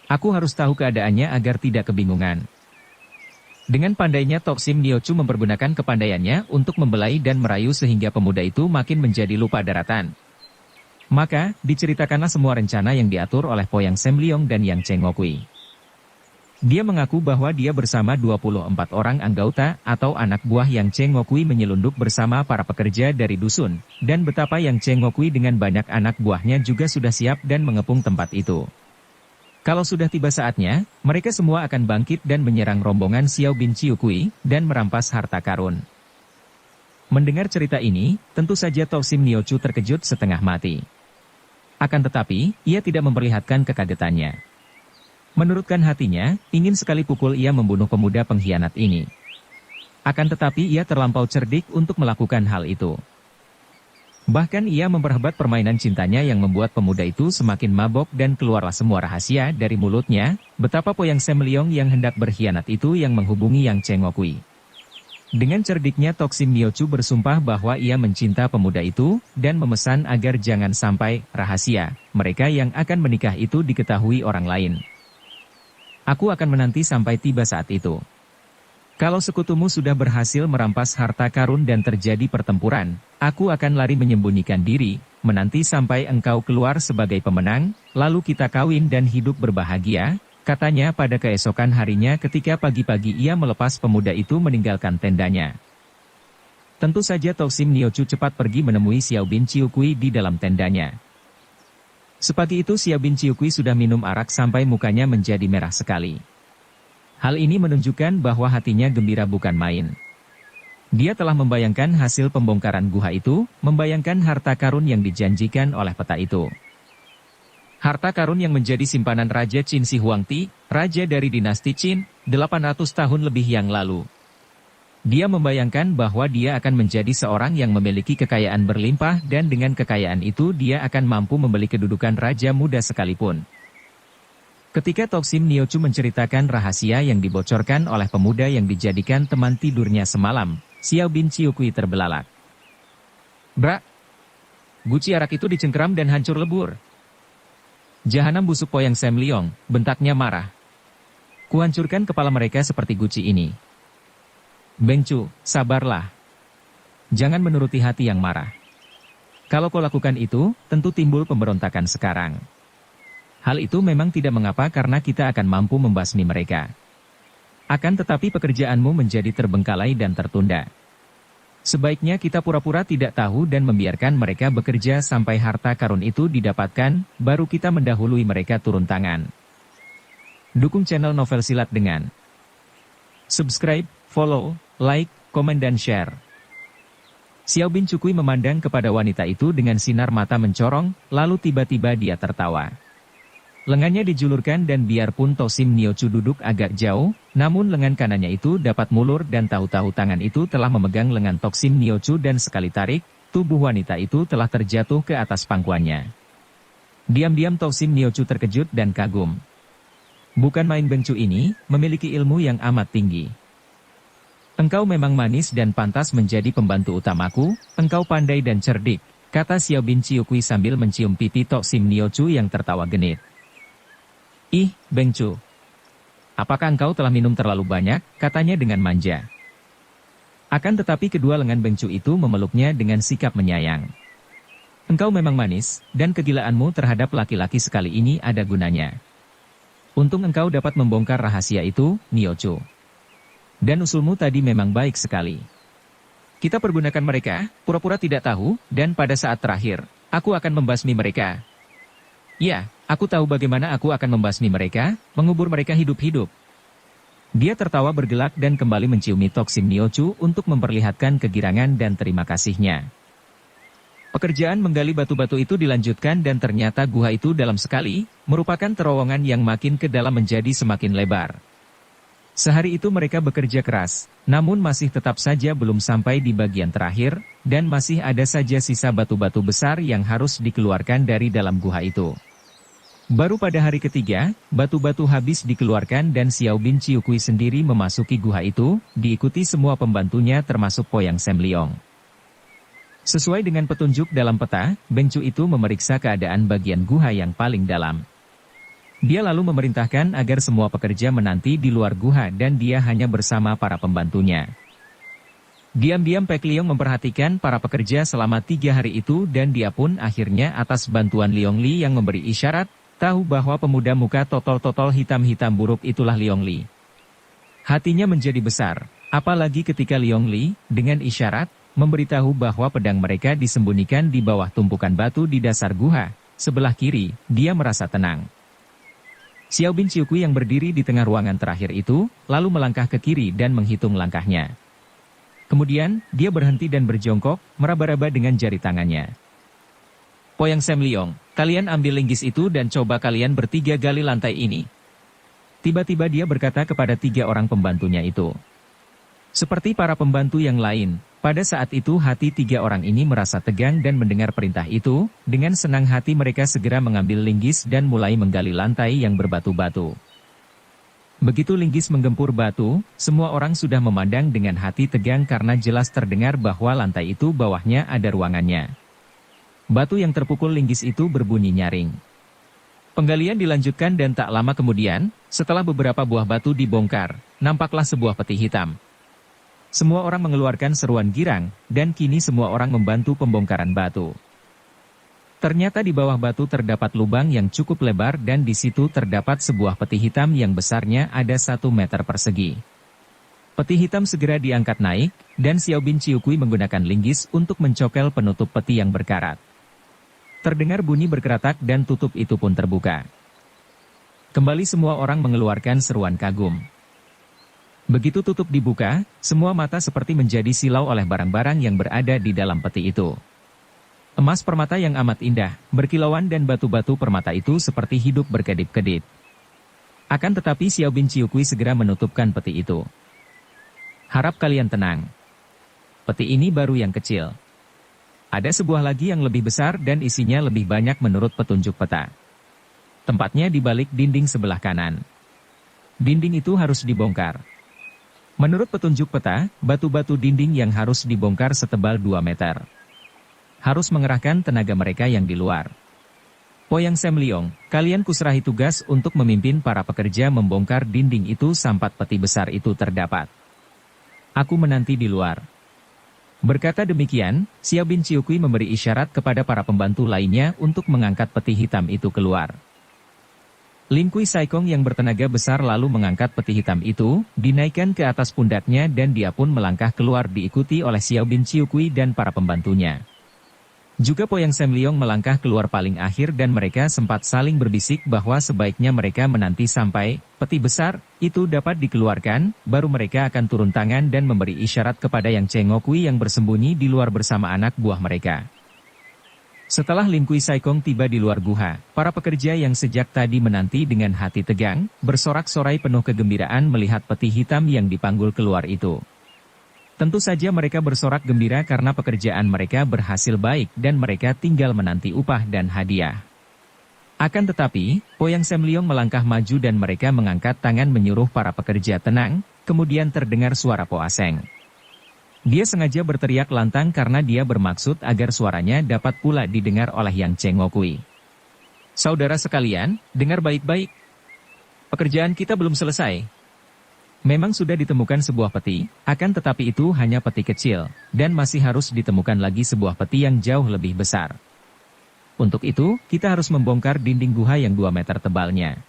Aku harus tahu keadaannya agar tidak kebingungan. Dengan pandainya Tok Sim Nio Chu mempergunakan kepandaiannya untuk membelai dan merayu sehingga pemuda itu makin menjadi lupa daratan. Maka, diceritakanlah semua rencana yang diatur oleh Poyang Sam Leong dan Yang Cheng Ngokui. Dia mengaku bahwa dia bersama 24 orang anggota atau anak buah Yang Cheng Ngokui menyelundup bersama para pekerja dari dusun, dan betapa Yang Cheng Ngokui dengan banyak anak buahnya juga sudah siap dan mengepung tempat itu. Kalau sudah tiba saatnya, mereka semua akan bangkit dan menyerang rombongan Xiao Bin Ciukui dan merampas harta karun. Mendengar cerita ini, tentu saja Tok Sim Nio Chu terkejut setengah mati. Akan tetapi, ia tidak memperlihatkan kekagetannya. Menurutkan hatinya, ingin sekali pukul ia membunuh pemuda pengkhianat ini. Akan tetapi ia terlampau cerdik untuk melakukan hal itu. Bahkan ia memperhebat permainan cintanya yang membuat pemuda itu semakin mabok dan keluarlah semua rahasia dari mulutnya, betapa Poyang Sam Leong yang hendak berkhianat itu yang menghubungi Yang Chengokui. Dengan cerdiknya Toksim Niochu bersumpah bahwa ia mencinta pemuda itu, dan memesan agar jangan sampai rahasia mereka yang akan menikah itu diketahui orang lain. Aku akan menanti sampai tiba saat itu. Kalau sekutumu sudah berhasil merampas harta karun dan terjadi pertempuran, aku akan lari menyembunyikan diri, menanti sampai engkau keluar sebagai pemenang, lalu kita kawin dan hidup berbahagia, katanya pada keesokan harinya ketika pagi-pagi ia melepas pemuda itu meninggalkan tendanya. Tentu saja Toksim Niochu cepat pergi menemui Xiao Bin Chiukui di dalam tendanya. Sepagi itu Xiao Bin Chiukui sudah minum arak sampai mukanya menjadi merah sekali. Hal ini menunjukkan bahwa hatinya gembira bukan main. Dia telah membayangkan hasil pembongkaran gua itu, membayangkan harta karun yang dijanjikan oleh peta itu. Harta karun yang menjadi simpanan Raja Qin Shi Huangti, raja dari dinasti Qin, 800 tahun lebih yang lalu. Dia membayangkan bahwa dia akan menjadi seorang yang memiliki kekayaan berlimpah dan dengan kekayaan itu dia akan mampu membeli kedudukan raja muda sekalipun. Ketika Toksim Niochu menceritakan rahasia yang dibocorkan oleh pemuda yang dijadikan teman tidurnya semalam, Xiao Bin Chiukui terbelalak. Bra! Guci arak itu dicengkeram dan hancur lebur. Jahanam busuk Poyang Sam Leong, bentaknya marah. Kuhancurkan kepala mereka seperti guci ini. Beng Chu, sabarlah. Jangan menuruti hati yang marah. Kalau kau lakukan itu, tentu timbul pemberontakan sekarang. Hal itu memang tidak mengapa karena kita akan mampu membasmi mereka. Akan tetapi pekerjaanmu menjadi terbengkalai dan tertunda. Sebaiknya kita pura-pura tidak tahu dan membiarkan mereka bekerja sampai harta karun itu didapatkan, baru kita mendahului mereka turun tangan. Dukung channel Novel Silat dengan subscribe, follow, like, komen dan share. Xiao Bin Chiukui memandang kepada wanita itu dengan sinar mata mencorong, lalu tiba-tiba dia tertawa. Lengannya dijulurkan dan biarpun Toksim Niochu duduk agak jauh, namun lengan kanannya itu dapat mulur dan tahu-tahu tangan itu telah memegang lengan Toksim Niochu dan sekali tarik, tubuh wanita itu telah terjatuh ke atas pangkuannya. Diam-diam Toksim Niochu terkejut dan kagum. Bukan main Beng Chu ini, memiliki ilmu yang amat tinggi. Engkau memang manis dan pantas menjadi pembantu utamaku, engkau pandai dan cerdik, kata Xiao Bin Chiukui sambil mencium pipi Toksim Niochu yang tertawa genit. Ih, Beng Chu. Apakah engkau telah minum terlalu banyak, katanya dengan manja. Akan tetapi kedua lengan Beng Chu itu memeluknya dengan sikap menyayang. Engkau memang manis, dan kegilaanmu terhadap laki-laki sekali ini ada gunanya. Untung engkau dapat membongkar rahasia itu, Niochu. Dan usulmu tadi memang baik sekali. Kita pergunakan mereka, pura-pura tidak tahu, dan pada saat terakhir, aku akan membasmi mereka. Ya, aku tahu bagaimana aku akan membasmi mereka, mengubur mereka hidup-hidup. Dia tertawa bergelak dan kembali menciumi Toksim Niochu untuk memperlihatkan kegirangan dan terima kasihnya. Pekerjaan menggali batu-batu itu dilanjutkan dan ternyata gua itu dalam sekali, merupakan terowongan yang makin ke dalam menjadi semakin lebar. Sehari itu mereka bekerja keras, namun masih tetap saja belum sampai di bagian terakhir, dan masih ada saja sisa batu-batu besar yang harus dikeluarkan dari dalam gua itu. Baru pada hari ketiga, batu-batu habis dikeluarkan dan Xiao Bin Chiukui sendiri memasuki gua itu, diikuti semua pembantunya termasuk Poyang Sam Leong. Sesuai dengan petunjuk dalam peta, Beng Chu itu memeriksa keadaan bagian gua yang paling dalam. Dia lalu memerintahkan agar semua pekerja menanti di luar gua dan dia hanya bersama para pembantunya. Diam-diam Pek Liong memperhatikan para pekerja selama 3 hari itu dan dia pun akhirnya atas bantuan Liong Li yang memberi isyarat, tahu bahwa pemuda muka totol-totol hitam-hitam buruk itulah Liong Li. Hatinya menjadi besar, apalagi ketika Liong Li, dengan isyarat, memberitahu bahwa pedang mereka disembunyikan di bawah tumpukan batu di dasar gua, sebelah kiri, dia merasa tenang. Xiao Bin Chiukui yang berdiri di tengah ruangan terakhir itu, lalu melangkah ke kiri dan menghitung langkahnya. Kemudian, dia berhenti dan berjongkok, meraba-raba dengan jari tangannya. Poyang Sam Leong, kalian ambil linggis itu dan coba kalian bertiga gali lantai ini. Tiba-tiba dia berkata kepada 3 orang pembantunya itu. Seperti para pembantu yang lain, pada saat itu hati tiga orang ini merasa tegang dan mendengar perintah itu, dengan senang hati mereka segera mengambil linggis dan mulai menggali lantai yang berbatu-batu. Begitu linggis menggempur batu, semua orang sudah memandang dengan hati tegang karena jelas terdengar bahwa lantai itu bawahnya ada ruangannya. Batu yang terpukul linggis itu berbunyi nyaring. Penggalian dilanjutkan dan tak lama kemudian, setelah beberapa buah batu dibongkar, nampaklah sebuah peti hitam. Semua orang mengeluarkan seruan girang, dan kini semua orang membantu pembongkaran batu. Ternyata di bawah batu terdapat lubang yang cukup lebar dan di situ terdapat sebuah peti hitam yang besarnya ada 1 meter persegi. Peti hitam segera diangkat naik, dan Xiao bin Ciukui menggunakan linggis untuk mencokel penutup peti yang berkarat. Terdengar bunyi berkeratak dan tutup itu pun terbuka. Kembali semua orang mengeluarkan seruan kagum. Begitu tutup dibuka, semua mata seperti menjadi silau oleh barang-barang yang berada di dalam peti itu. Emas permata yang amat indah, berkilauan dan batu-batu permata itu seperti hidup berkedip-kedip. Akan tetapi Xiao bin Ciukui segera menutupkan peti itu. Harap kalian tenang. Peti ini baru yang kecil. Ada sebuah lagi yang lebih besar dan isinya lebih banyak menurut petunjuk peta. Tempatnya di balik dinding sebelah kanan. Dinding itu harus dibongkar. Menurut petunjuk peta, batu-batu dinding yang harus dibongkar setebal 2 meter. Harus mengerahkan tenaga mereka yang di luar. Poyang Sam Leong, kalian kuserahi tugas untuk memimpin para pekerja membongkar dinding itu sampai peti besar itu terdapat. Aku menanti di luar. Berkata demikian, Xiao bin Ciukui memberi isyarat kepada para pembantu lainnya untuk mengangkat peti hitam itu keluar. Lin Kui Saikong yang bertenaga besar lalu mengangkat peti hitam itu, dinaikkan ke atas pundaknya dan dia pun melangkah keluar diikuti oleh Xiao bin Ciukui dan para pembantunya. Juga Poyang Sam Leong melangkah keluar paling akhir dan mereka sempat saling berbisik bahwa sebaiknya mereka menanti sampai peti besar itu dapat dikeluarkan, baru mereka akan turun tangan dan memberi isyarat kepada Yang Cengokui yang bersembunyi di luar bersama anak buah mereka. Setelah Lin Kui Saikong tiba di luar guha, para pekerja yang sejak tadi menanti dengan hati tegang, bersorak-sorai penuh kegembiraan melihat peti hitam yang dipanggul keluar itu. Tentu saja mereka bersorak gembira karena pekerjaan mereka berhasil baik dan mereka tinggal menanti upah dan hadiah. Akan tetapi, Poyang Sam Leong melangkah maju dan mereka mengangkat tangan menyuruh para pekerja tenang, kemudian terdengar suara Po Aseng. Dia sengaja berteriak lantang karena dia bermaksud agar suaranya dapat pula didengar oleh Yang Cengokui. Saudara sekalian, dengar baik-baik. Pekerjaan kita belum selesai. Memang sudah ditemukan sebuah peti, akan tetapi itu hanya peti kecil, dan masih harus ditemukan lagi sebuah peti yang jauh lebih besar. Untuk itu, kita harus membongkar dinding guha yang 2 meter tebalnya.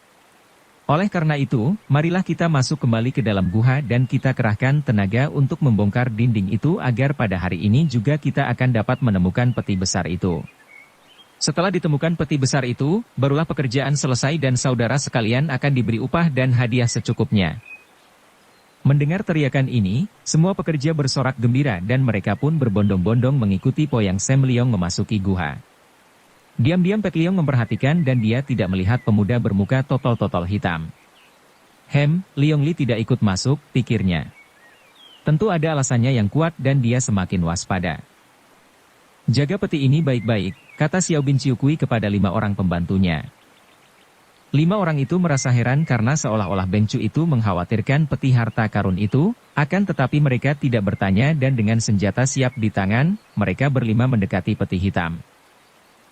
Oleh karena itu, marilah kita masuk kembali ke dalam guha dan kita kerahkan tenaga untuk membongkar dinding itu agar pada hari ini juga kita akan dapat menemukan peti besar itu. Setelah ditemukan peti besar itu, barulah pekerjaan selesai dan saudara sekalian akan diberi upah dan hadiah secukupnya. Mendengar teriakan ini, semua pekerja bersorak gembira dan mereka pun berbondong-bondong mengikuti Poyang Sam Leong memasuki guha. Diam-diam Pek Leong memperhatikan dan dia tidak melihat pemuda bermuka totol-totol hitam. Leong Li tidak ikut masuk, pikirnya. Tentu ada alasannya yang kuat dan dia semakin waspada. Jaga peti ini baik-baik, kata Xiao bin Ciukui kepada 5 orang pembantunya. 5 orang itu merasa heran karena seolah-olah Beng Cu itu mengkhawatirkan peti harta karun itu, akan tetapi mereka tidak bertanya dan dengan senjata siap di tangan, mereka berlima mendekati peti hitam.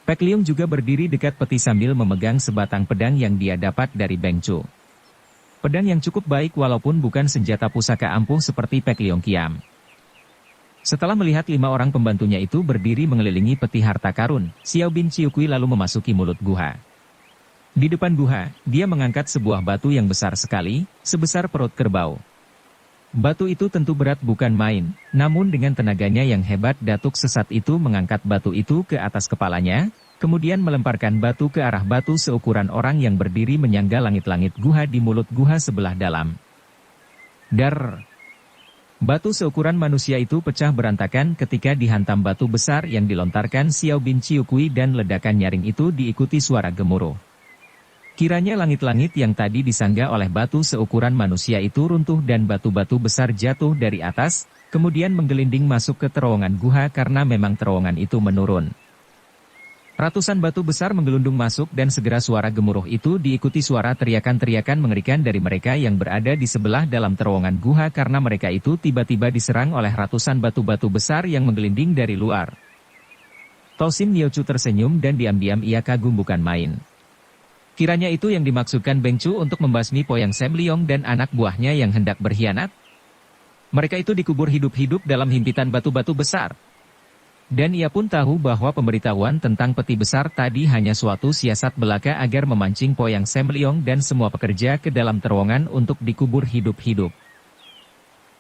Pek Leong juga berdiri dekat peti sambil memegang sebatang pedang yang dia dapat dari Beng Cu. Pedang yang cukup baik walaupun bukan senjata pusaka ampuh seperti Pek Leong Kiam. Setelah melihat 5 orang pembantunya itu berdiri mengelilingi peti harta karun, Xiao bin Ciukui lalu memasuki mulut guha. Di depan guha, dia mengangkat sebuah batu yang besar sekali, sebesar perut kerbau. Batu itu tentu berat bukan main, namun dengan tenaganya yang hebat Datuk Sesat itu mengangkat batu itu ke atas kepalanya, kemudian melemparkan batu ke arah batu seukuran orang yang berdiri menyangga langit-langit guha di mulut guha sebelah dalam. Dar! Batu seukuran manusia itu pecah berantakan ketika dihantam batu besar yang dilontarkan Xiao bin Ciukui dan ledakan nyaring itu diikuti suara gemuruh. Kiranya langit-langit yang tadi disangga oleh batu seukuran manusia itu runtuh dan batu-batu besar jatuh dari atas, kemudian menggelinding masuk ke terowongan guha karena memang terowongan itu menurun. Ratusan batu besar menggelundung masuk dan segera suara gemuruh itu diikuti suara teriakan-teriakan mengerikan dari mereka yang berada di sebelah dalam terowongan guha karena mereka itu tiba-tiba diserang oleh ratusan batu-batu besar yang menggelinding dari luar. Tosim Niochu tersenyum dan diam-diam ia kagum bukan main. Kiranya itu yang dimaksudkan Beng Cu untuk membasmi Poyang Sam Liong dan anak buahnya yang hendak berkhianat. Mereka itu dikubur hidup-hidup dalam himpitan batu-batu besar. Dan ia pun tahu bahwa pemberitahuan tentang peti besar tadi hanya suatu siasat belaka agar memancing Poyang Sam Liong dan semua pekerja ke dalam terowongan untuk dikubur hidup-hidup.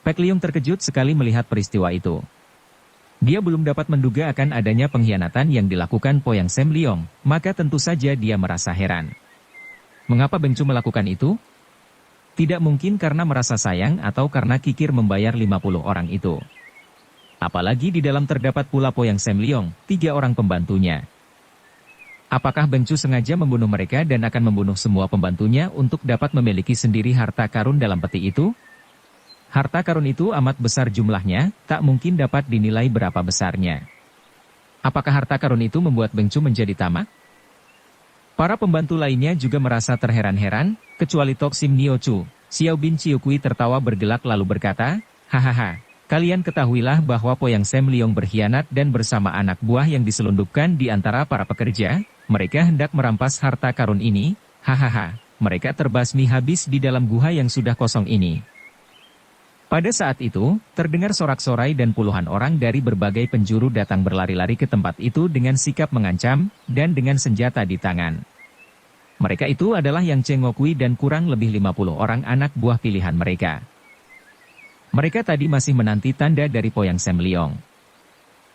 Pek Liong terkejut sekali melihat peristiwa itu. Dia belum dapat menduga akan adanya pengkhianatan yang dilakukan Poyang Sam Liong, maka tentu saja dia merasa heran. Mengapa Beng Cu melakukan itu? Tidak mungkin karena merasa sayang atau karena kikir membayar 50 orang itu. Apalagi di dalam terdapat pula Poyang Sam Liong, 3 orang pembantunya. Apakah Beng Cu sengaja membunuh mereka dan akan membunuh semua pembantunya untuk dapat memiliki sendiri harta karun dalam peti itu? Harta karun itu amat besar jumlahnya, tak mungkin dapat dinilai berapa besarnya. Apakah harta karun itu membuat Beng Cu menjadi tamak? Para pembantu lainnya juga merasa terheran-heran, kecuali Toksim Niochu. Xiao Bin Ciukui tertawa bergelak lalu berkata, "Hahaha, kalian ketahuilah bahwa Poyang Sam Liong berkhianat dan bersama anak buah yang diselundupkan di antara para pekerja, mereka hendak merampas harta karun ini, hahaha, mereka terbasmi habis di dalam guha yang sudah kosong ini." Pada saat itu, terdengar sorak-sorai dan puluhan orang dari berbagai penjuru datang berlari-lari ke tempat itu dengan sikap mengancam, dan dengan senjata di tangan. Mereka itu adalah Yang Cengokui dan kurang lebih 50 orang anak buah pilihan mereka. Mereka tadi masih menanti tanda dari Poyang Sam Liong.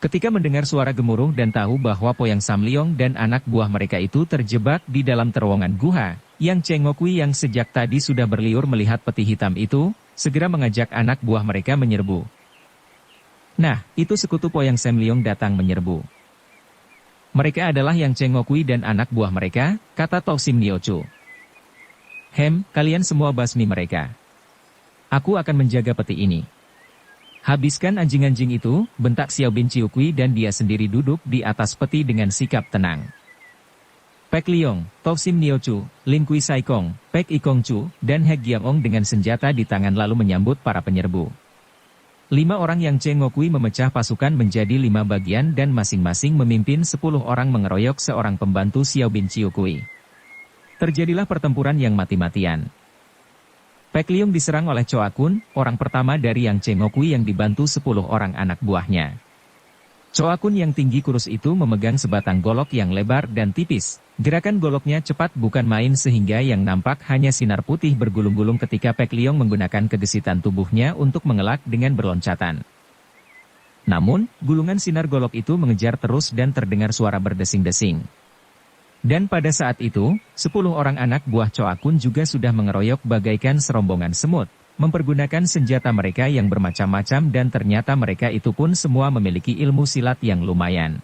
Ketika mendengar suara gemuruh dan tahu bahwa Poyang Sam Liong dan anak buah mereka itu terjebak di dalam terowongan guha, Yang Cengokui yang sejak tadi sudah berliur melihat peti hitam itu, segera mengajak anak buah mereka menyerbu. Nah, itu sekutu Poyang Sam Liong datang menyerbu. Mereka adalah Yang Cengokui dan anak buah mereka, kata Toksim Niochu. Kalian semua basmi mereka. Aku akan menjaga peti ini. Habiskan anjing-anjing itu, bentak Xiao Bin Ciukui dan dia sendiri duduk di atas peti dengan sikap tenang. Pek Liong, Toksim Niochu, Lin Kui Saikong, Pek Ikong Chu, dan He Giamong dengan senjata di tangan lalu menyambut para penyerbu. 5 orang Yang Cengokui memecah pasukan menjadi 5 bagian dan masing-masing memimpin 10 orang mengeroyok seorang pembantu Xiao Bin Ciukui. Terjadilah pertempuran yang mati-matian. Pek Liong diserang oleh Choa Kun, orang pertama dari Yang Cengokui yang dibantu 10 orang anak buahnya. Choa Kun yang tinggi kurus itu memegang sebatang golok yang lebar dan tipis. Gerakan goloknya cepat bukan main sehingga yang nampak hanya sinar putih bergulung-gulung ketika Pek Liong menggunakan kegesitan tubuhnya untuk mengelak dengan berloncatan. Namun, gulungan sinar golok itu mengejar terus dan terdengar suara berdesing-desing. Dan pada saat itu, 10 orang anak buah Choa Kun juga sudah mengeroyok bagaikan serombongan semut, mempergunakan senjata mereka yang bermacam-macam dan ternyata mereka itu pun semua memiliki ilmu silat yang lumayan.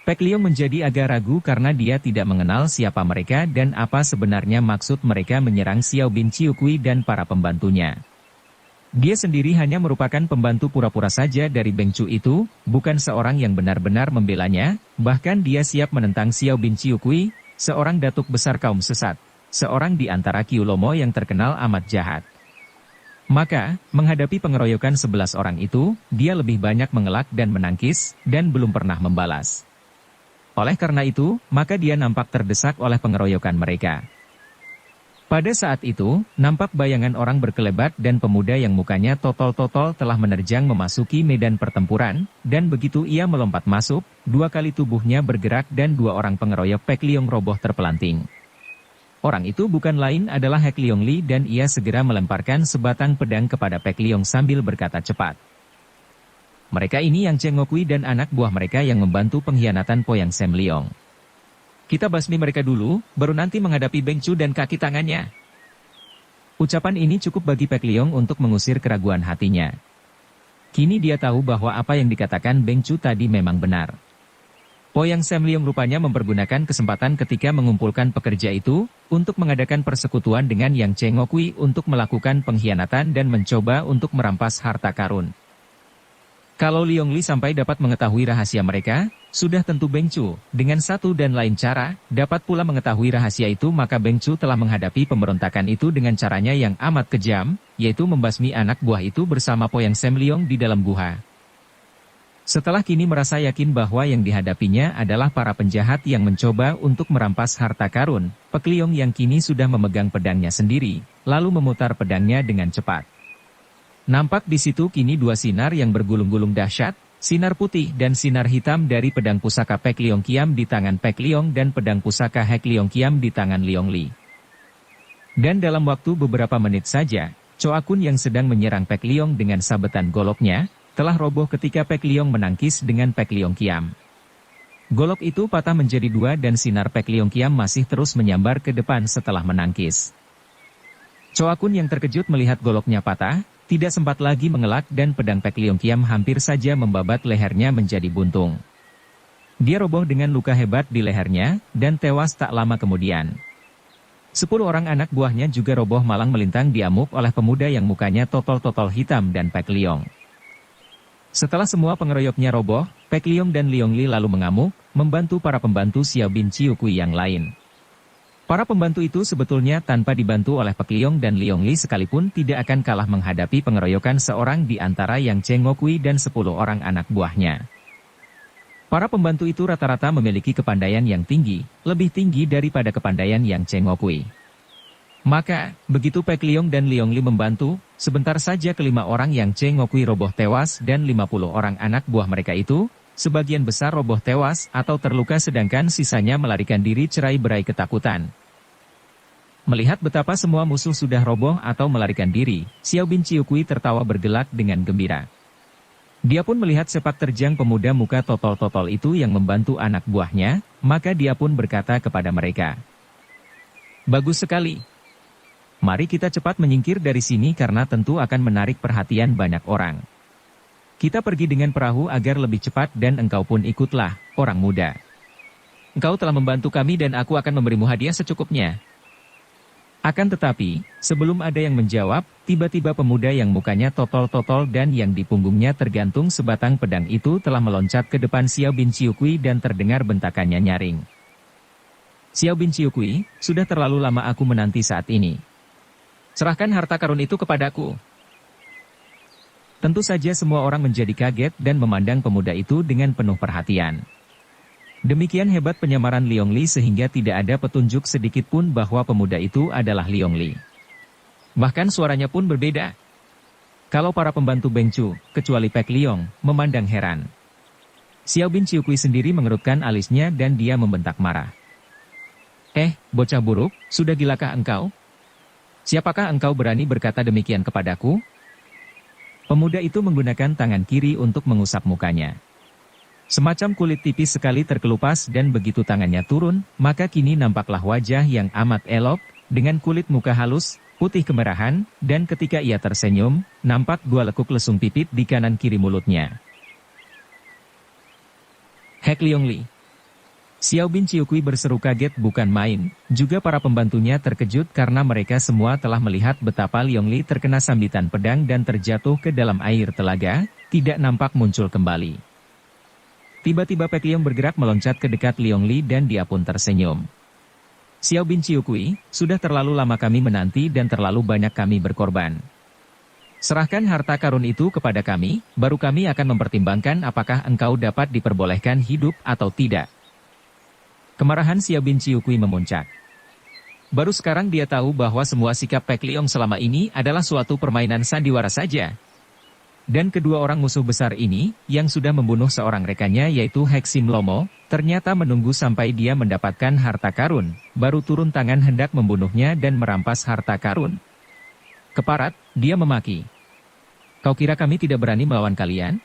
Pek Liong menjadi agak ragu karena dia tidak mengenal siapa mereka dan apa sebenarnya maksud mereka menyerang Xiao Bin Ciukui dan para pembantunya. Dia sendiri hanya merupakan pembantu pura-pura saja dari Beng Cu itu, bukan seorang yang benar-benar membelanya, bahkan dia siap menentang Xiao Bin Ciukui, seorang datuk besar kaum sesat, seorang di antara Kiulomo yang terkenal amat jahat. Maka, menghadapi pengeroyokan 11 orang itu, dia lebih banyak mengelak dan menangkis, dan belum pernah membalas. Oleh karena itu, maka dia nampak terdesak oleh pengeroyokan mereka. Pada saat itu, nampak bayangan orang berkelebat dan pemuda yang mukanya totol-totol telah menerjang memasuki medan pertempuran, dan begitu ia melompat masuk, 2 kali tubuhnya bergerak dan 2 orang pengeroyok Pek Liong roboh terpelanting. Orang itu bukan lain adalah Hek Liong Li dan ia segera melemparkan sebatang pedang kepada Pek Liong sambil berkata cepat. Mereka ini Yang Cengokui dan anak buah mereka yang membantu pengkhianatan Poyang Sam Liong. Kita basmi mereka dulu, baru nanti menghadapi Beng Cu dan kaki tangannya. Ucapan ini cukup bagi Pek Liong untuk mengusir keraguan hatinya. Kini dia tahu bahwa apa yang dikatakan Beng Cu tadi memang benar. Poyang Sam Leong rupanya mempergunakan kesempatan ketika mengumpulkan pekerja itu, untuk mengadakan persekutuan dengan Yang Chengokui untuk melakukan pengkhianatan dan mencoba untuk merampas harta karun. Kalau Liong Li sampai dapat mengetahui rahasia mereka, sudah tentu Beng Chu, dengan satu dan lain cara, dapat pula mengetahui rahasia itu maka Beng Chu telah menghadapi pemberontakan itu dengan caranya yang amat kejam, yaitu membasmi anak buah itu bersama Poyang Sam Leong di dalam gua. Setelah kini merasa yakin bahwa yang dihadapinya adalah para penjahat yang mencoba untuk merampas harta karun, Pek Leong yang kini sudah memegang pedangnya sendiri, lalu memutar pedangnya dengan cepat. Nampak di situ kini dua sinar yang bergulung-gulung dahsyat, sinar putih dan sinar hitam dari pedang pusaka Pek Leong Kiam di tangan Pek Leong dan pedang pusaka Hek Leong Kiam di tangan Liong Li. Dan dalam waktu beberapa menit saja, Choa Kun yang sedang menyerang Pek Leong dengan sabetan goloknya, telah roboh ketika Pek Leong menangkis dengan Pek Leong Kiam. Golok itu patah menjadi dua dan sinar Pek Leong Kiam masih terus menyambar ke depan setelah menangkis. Choa Kun yang terkejut melihat goloknya patah, tidak sempat lagi mengelak dan pedang Pek Leong Kiam hampir saja membabat lehernya menjadi buntung. Dia roboh dengan luka hebat di lehernya, dan tewas tak lama kemudian. 10 orang anak buahnya juga roboh malang melintang diamuk oleh pemuda yang mukanya totol-totol hitam dan Pek Leong. Setelah semua pengeroyoknya roboh, Pek Leong dan Liong Li lalu mengamuk, membantu para pembantu Xiao Bin Chiu Kui yang lain. Para pembantu itu sebetulnya tanpa dibantu oleh Pek Leong dan Liong Li sekalipun tidak akan kalah menghadapi pengeroyokan seorang di antara Yang Chengokui dan 10 orang anak buahnya. Para pembantu itu rata-rata memiliki kepandaian yang tinggi, lebih tinggi daripada kepandaian Yang Chengokui. Maka, begitu Pek Leong dan Liong Li membantu, sebentar saja kelima orang Yang Chengokui roboh tewas dan 50 orang anak buah mereka itu, sebagian besar roboh tewas atau terluka sedangkan sisanya melarikan diri cerai-berai ketakutan. Melihat betapa semua musuh sudah roboh atau melarikan diri, Xiao Bin Chiu Kui tertawa bergelak dengan gembira. Dia pun melihat sepak terjang pemuda muka totol-totol itu yang membantu anak buahnya, maka dia pun berkata kepada mereka, "Bagus sekali. Mari kita cepat menyingkir dari sini karena tentu akan menarik perhatian banyak orang. Kita pergi dengan perahu agar lebih cepat dan engkau pun ikutlah, orang muda. Engkau telah membantu kami dan aku akan memberimu hadiah secukupnya." Akan tetapi, sebelum ada yang menjawab, tiba-tiba pemuda yang mukanya totol-totol dan yang di punggungnya tergantung sebatang pedang itu telah meloncat ke depan Xiao Bin Chiu Kui dan terdengar bentakannya nyaring. "Xiao Bin Chiu Kui, sudah terlalu lama aku menanti saat ini. Serahkan harta karun itu kepadaku." Tentu saja semua orang menjadi kaget dan memandang pemuda itu dengan penuh perhatian. Demikian hebat penyamaran Liong Li sehingga tidak ada petunjuk sedikit pun bahwa pemuda itu adalah Liong Li. Bahkan suaranya pun berbeda. Kalau para pembantu Beng Chu, kecuali Pek Leong, memandang heran. Xiao Bin Chiu Kui sendiri mengerutkan alisnya dan dia membentak marah. Bocah buruk, sudah gilakah engkau? Siapakah engkau berani berkata demikian kepadaku?" Pemuda itu menggunakan tangan kiri untuk mengusap mukanya. Semacam kulit tipis sekali terkelupas dan begitu tangannya turun, maka kini nampaklah wajah yang amat elok, dengan kulit muka halus, putih kemerahan, dan ketika ia tersenyum, nampak 2 lekuk lesung pipit di kanan kiri mulutnya. "Hek Liong Li." Xiao Bin Chiu Kui berseru kaget bukan main, juga para pembantunya terkejut karena mereka semua telah melihat betapa Liong Li terkena sambitan pedang dan terjatuh ke dalam air telaga, tidak nampak muncul kembali. Tiba-tiba Pek Leong bergerak meloncat ke dekat Liong Li dan dia pun tersenyum. "Xiao Bin Chiu Kui, sudah terlalu lama kami menanti dan terlalu banyak kami berkorban. Serahkan harta karun itu kepada kami, baru kami akan mempertimbangkan apakah engkau dapat diperbolehkan hidup atau tidak." Kemarahan Xiao Bin Chiu Kui memuncak. Baru sekarang dia tahu bahwa semua sikap Pek Leong selama ini adalah suatu permainan sandiwara saja. Dan kedua orang musuh besar ini, yang sudah membunuh seorang rekannya yaitu Hek Sim Lomo, ternyata menunggu sampai dia mendapatkan harta karun, baru turun tangan hendak membunuhnya dan merampas harta karun. Keparat, dia memaki. "Kau kira kami tidak berani melawan kalian?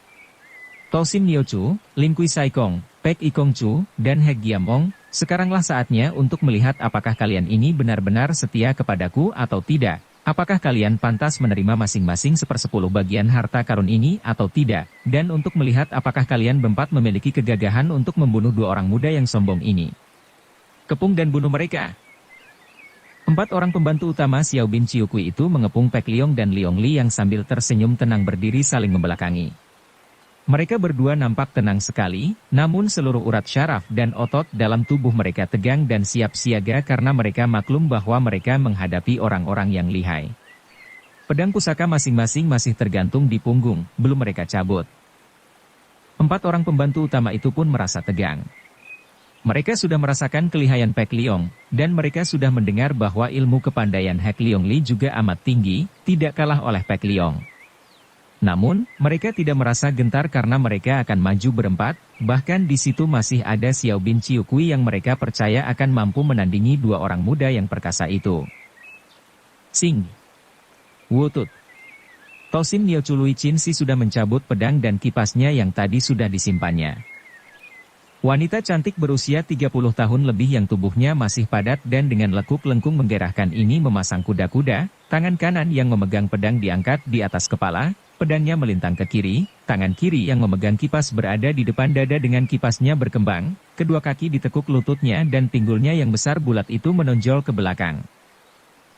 Tosim Nio Chu, Lim Kui Sai Kong, Pek Ikong Chu, dan Hek Giam Ong, sekaranglah saatnya untuk melihat apakah kalian ini benar-benar setia kepadaku atau tidak. Apakah kalian pantas menerima masing-masing 1/10 bagian harta karun ini atau tidak? Dan untuk melihat apakah kalian berempat memiliki kegagahan untuk membunuh 2 orang muda yang sombong ini. Kepung dan bunuh mereka. 4 orang pembantu utama Xiao bin Ciukui itu mengepung Pek Liong dan Liong Li yang sambil tersenyum tenang berdiri saling membelakangi. Mereka berdua nampak tenang sekali, namun seluruh urat syaraf dan otot dalam tubuh mereka tegang dan siap siaga karena mereka maklum bahwa mereka menghadapi orang-orang yang lihai. Pedang pusaka masing-masing masih tergantung di punggung, belum mereka cabut. 4 orang pembantu utama itu pun merasa tegang. Mereka sudah merasakan kelihayan Pek Liong, dan mereka sudah mendengar bahwa ilmu kepandaian Hek Liong Li juga amat tinggi, tidak kalah oleh Pek Liong. Namun, mereka tidak merasa gentar karena mereka akan maju berempat, bahkan di situ masih ada Xiao bin Ciukui yang mereka percaya akan mampu menandingi 2 orang muda yang perkasa itu. Sing Wutut Tosin Niu Cului Chin Si sudah mencabut pedang dan kipasnya yang tadi sudah disimpannya. Wanita cantik berusia 30 tahun lebih yang tubuhnya masih padat dan dengan lekuk-lengkung menggerahkan ini memasang kuda-kuda, tangan kanan yang memegang pedang diangkat di atas kepala, pedangnya melintang ke kiri, tangan kiri yang memegang kipas berada di depan dada dengan kipasnya berkembang, kedua kaki ditekuk lututnya dan pinggulnya yang besar bulat itu menonjol ke belakang.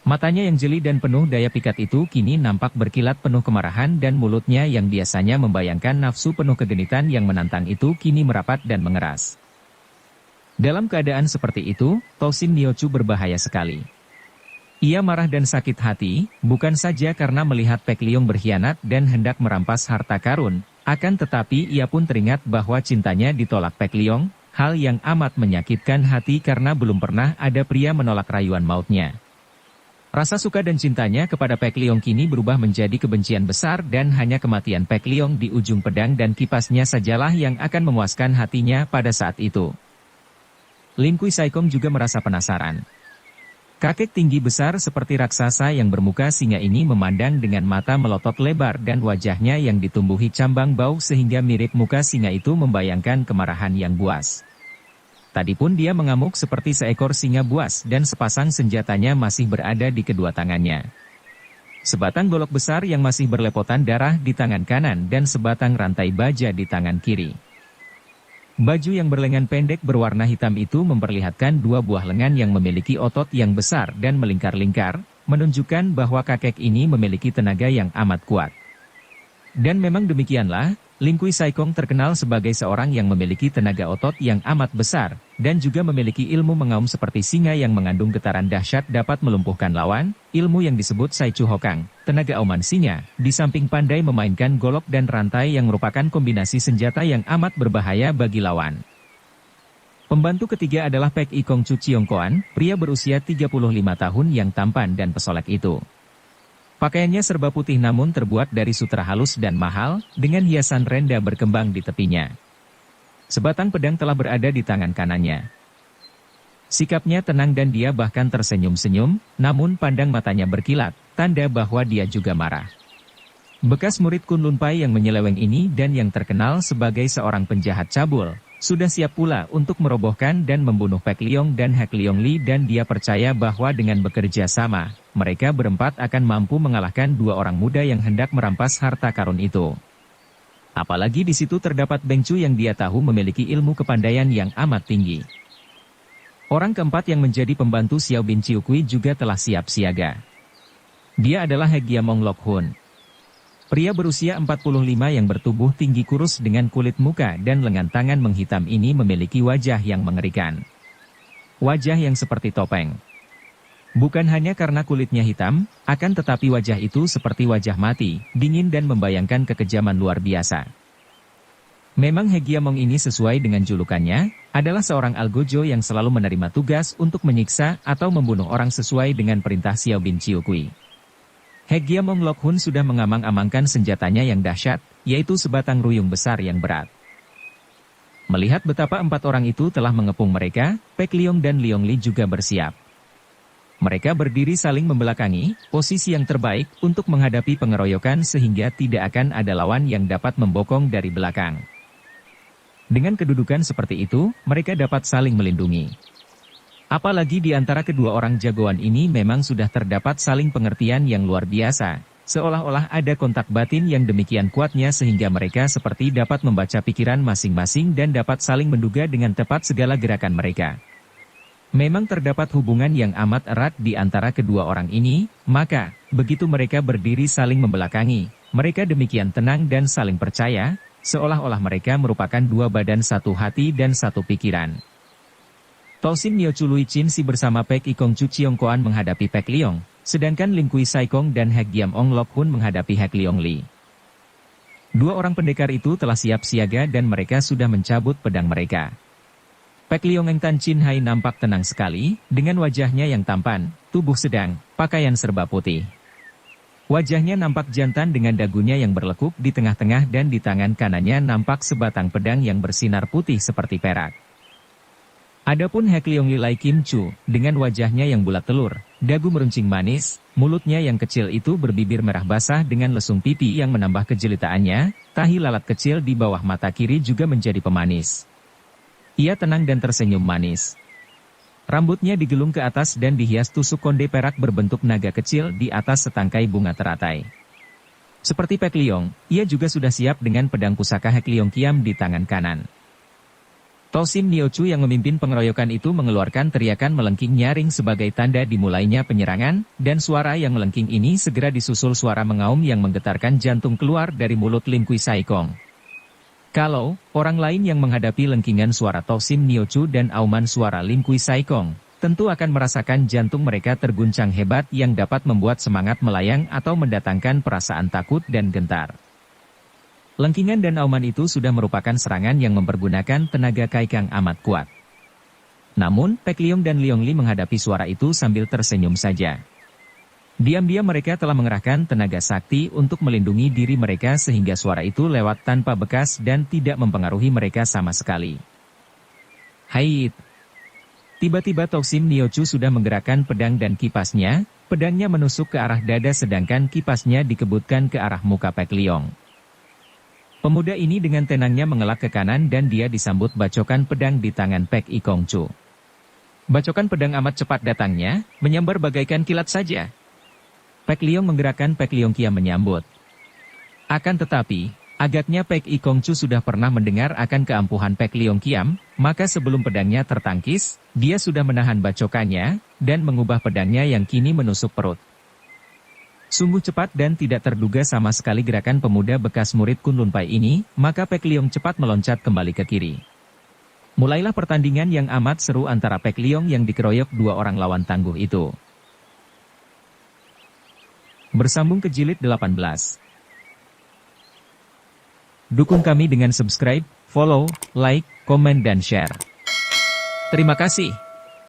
Matanya yang jeli dan penuh daya pikat itu kini nampak berkilat penuh kemarahan dan mulutnya yang biasanya membayangkan nafsu penuh kegenitan yang menantang itu kini merapat dan mengeras. Dalam keadaan seperti itu, Tosin Niochu berbahaya sekali. Ia marah dan sakit hati, bukan saja karena melihat Pek Liong berkhianat dan hendak merampas harta karun, akan tetapi ia pun teringat bahwa cintanya ditolak Pek Liong, hal yang amat menyakitkan hati karena belum pernah ada pria menolak rayuan mautnya. Rasa suka dan cintanya kepada Pek Liong kini berubah menjadi kebencian besar dan hanya kematian Pek Liong di ujung pedang dan kipasnya sajalah yang akan memuaskan hatinya pada saat itu. Lin Kui Saikong juga merasa penasaran. Kakek tinggi besar seperti raksasa yang bermuka singa ini memandang dengan mata melotot lebar dan wajahnya yang ditumbuhi cambang bau sehingga mirip muka singa itu membayangkan kemarahan yang buas. Tadi pun dia mengamuk seperti seekor singa buas dan sepasang senjatanya masih berada di kedua tangannya. Sebatang golok besar yang masih berlepotan darah di tangan kanan dan sebatang rantai baja di tangan kiri. Baju yang berlengan pendek berwarna hitam itu memperlihatkan 2 buah lengan yang memiliki otot yang besar dan melingkar-lingkar, menunjukkan bahwa kakek ini memiliki tenaga yang amat kuat. Dan memang demikianlah, Lin Kui Saikong terkenal sebagai seorang yang memiliki tenaga otot yang amat besar, dan juga memiliki ilmu mengaum seperti singa yang mengandung getaran dahsyat dapat melumpuhkan lawan, ilmu yang disebut Sai Chu Hokang, tenaga auman singa, di samping pandai memainkan golok dan rantai yang merupakan kombinasi senjata yang amat berbahaya bagi lawan. Pembantu ketiga adalah Pek Ikong Chu Chiongkoan, pria berusia 35 tahun yang tampan dan pesolek itu. Pakaiannya serba putih namun terbuat dari sutra halus dan mahal, dengan hiasan renda berkembang di tepinya. Sebatang pedang telah berada di tangan kanannya. Sikapnya tenang dan dia bahkan tersenyum-senyum, namun pandang matanya berkilat, tanda bahwa dia juga marah. Bekas murid Kunlun Pai yang menyeleweng ini dan yang terkenal sebagai seorang penjahat cabul, sudah siap pula untuk merobohkan dan membunuh Pek Liong dan Hek Liong Li dan dia percaya bahwa dengan bekerja sama, mereka berempat akan mampu mengalahkan 2 orang muda yang hendak merampas harta karun itu. Apalagi di situ terdapat Beng Chu yang dia tahu memiliki ilmu kepandaian yang amat tinggi. Orang keempat yang menjadi pembantu Xiao bin Ciukui juga telah siap siaga. Dia adalah He Giamong Lok Hun. Pria berusia 45 yang bertubuh tinggi kurus dengan kulit muka dan lengan tangan menghitam ini memiliki wajah yang mengerikan. Wajah yang seperti topeng. Bukan hanya karena kulitnya hitam, akan tetapi wajah itu seperti wajah mati, dingin dan membayangkan kekejaman luar biasa. Memang He Giamong ini sesuai dengan julukannya, adalah seorang algojo yang selalu menerima tugas untuk menyiksa atau membunuh orang sesuai dengan perintah Xiao bin Ciukui. He Giamong Lok Hun sudah mengamang-amangkan senjatanya yang dahsyat, yaitu sebatang ruyung besar yang berat. Melihat betapa 4 orang itu telah mengepung mereka, Pek Liong dan Liong Li juga bersiap. Mereka berdiri saling membelakangi, posisi yang terbaik untuk menghadapi pengeroyokan sehingga tidak akan ada lawan yang dapat membokong dari belakang. Dengan kedudukan seperti itu, mereka dapat saling melindungi. Apalagi di antara kedua orang jagoan ini memang sudah terdapat saling pengertian yang luar biasa. Seolah-olah ada kontak batin yang demikian kuatnya sehingga mereka seperti dapat membaca pikiran masing-masing dan dapat saling menduga dengan tepat segala gerakan mereka. Memang terdapat hubungan yang amat erat di antara kedua orang ini, maka, begitu mereka berdiri saling membelakangi, mereka demikian tenang dan saling percaya, seolah-olah mereka merupakan dua badan satu hati dan satu pikiran. Tosin Niochu Lui Chin Si bersama Pek Ikong Chu Chiong Koan menghadapi Pek Liong, sedangkan Lim Kui Sai Kong dan Hek Giam Ong Lok Hun menghadapi Hek Liong Li. Dua orang pendekar itu telah siap siaga dan mereka sudah mencabut pedang mereka. Pek Liong Eng Tan Chin Hai nampak tenang sekali, dengan wajahnya yang tampan, tubuh sedang, pakaian serba putih. Wajahnya nampak jantan dengan dagunya yang berlekuk di tengah-tengah dan di tangan kanannya nampak sebatang pedang yang bersinar putih seperti perak. Adapun Hek Liong Li Lai Kim Chu, dengan wajahnya yang bulat telur, dagu meruncing manis, mulutnya yang kecil itu berbibir merah basah dengan lesung pipi yang menambah kejelitaannya, tahi lalat kecil di bawah mata kiri juga menjadi pemanis. Ia tenang dan tersenyum manis. Rambutnya digelung ke atas dan dihias tusuk konde perak berbentuk naga kecil di atas setangkai bunga teratai. Seperti Pek Liong, ia juga sudah siap dengan pedang pusaka Hek Liong Kiam di tangan kanan. Tosin Niochu yang memimpin pengeroyokan itu mengeluarkan teriakan melengking nyaring sebagai tanda dimulainya penyerangan, dan suara yang melengking ini segera disusul suara mengaum yang menggetarkan jantung keluar dari mulut Lim Kui Sai Kong. Kalau orang lain yang menghadapi lengkingan suara Tosin Niochu dan auman suara Lim Kui Sai Kong, tentu akan merasakan jantung mereka terguncang hebat yang dapat membuat semangat melayang atau mendatangkan perasaan takut dan gentar. Lengkingan dan auman itu sudah merupakan serangan yang mempergunakan tenaga kaikang amat kuat. Namun, Pek Liong dan Liong Li menghadapi suara itu sambil tersenyum saja. Diam-diam mereka telah mengerahkan tenaga sakti untuk melindungi diri mereka sehingga suara itu lewat tanpa bekas dan tidak mempengaruhi mereka sama sekali. Hait! Tiba-tiba Tosin Niochu sudah menggerakkan pedang dan kipasnya, pedangnya menusuk ke arah dada sedangkan kipasnya dikebutkan ke arah muka Pek Liong. Pemuda ini dengan tenangnya mengelak ke kanan dan dia disambut bacokan pedang di tangan Pek Ikong Chu. Bacokan pedang amat cepat datangnya, menyambar bagaikan kilat saja. Pek Liong menggerakkan Pek Liong Kiam menyambut. Akan tetapi, agaknya Pek Ikong Chu sudah pernah mendengar akan keampuhan Pek Liong Kiam, maka sebelum pedangnya tertangkis, dia sudah menahan bacokannya, dan mengubah pedangnya yang kini menusuk perut. Sungguh cepat dan tidak terduga sama sekali gerakan pemuda bekas murid Kunlun Pai ini, maka Pek Liong cepat meloncat kembali ke kiri. Mulailah pertandingan yang amat seru antara Pek Liong yang dikeroyok dua orang lawan tangguh itu. Bersambung ke jilid 18. Dukung kami dengan subscribe, follow, like, komen dan share. Terima kasih.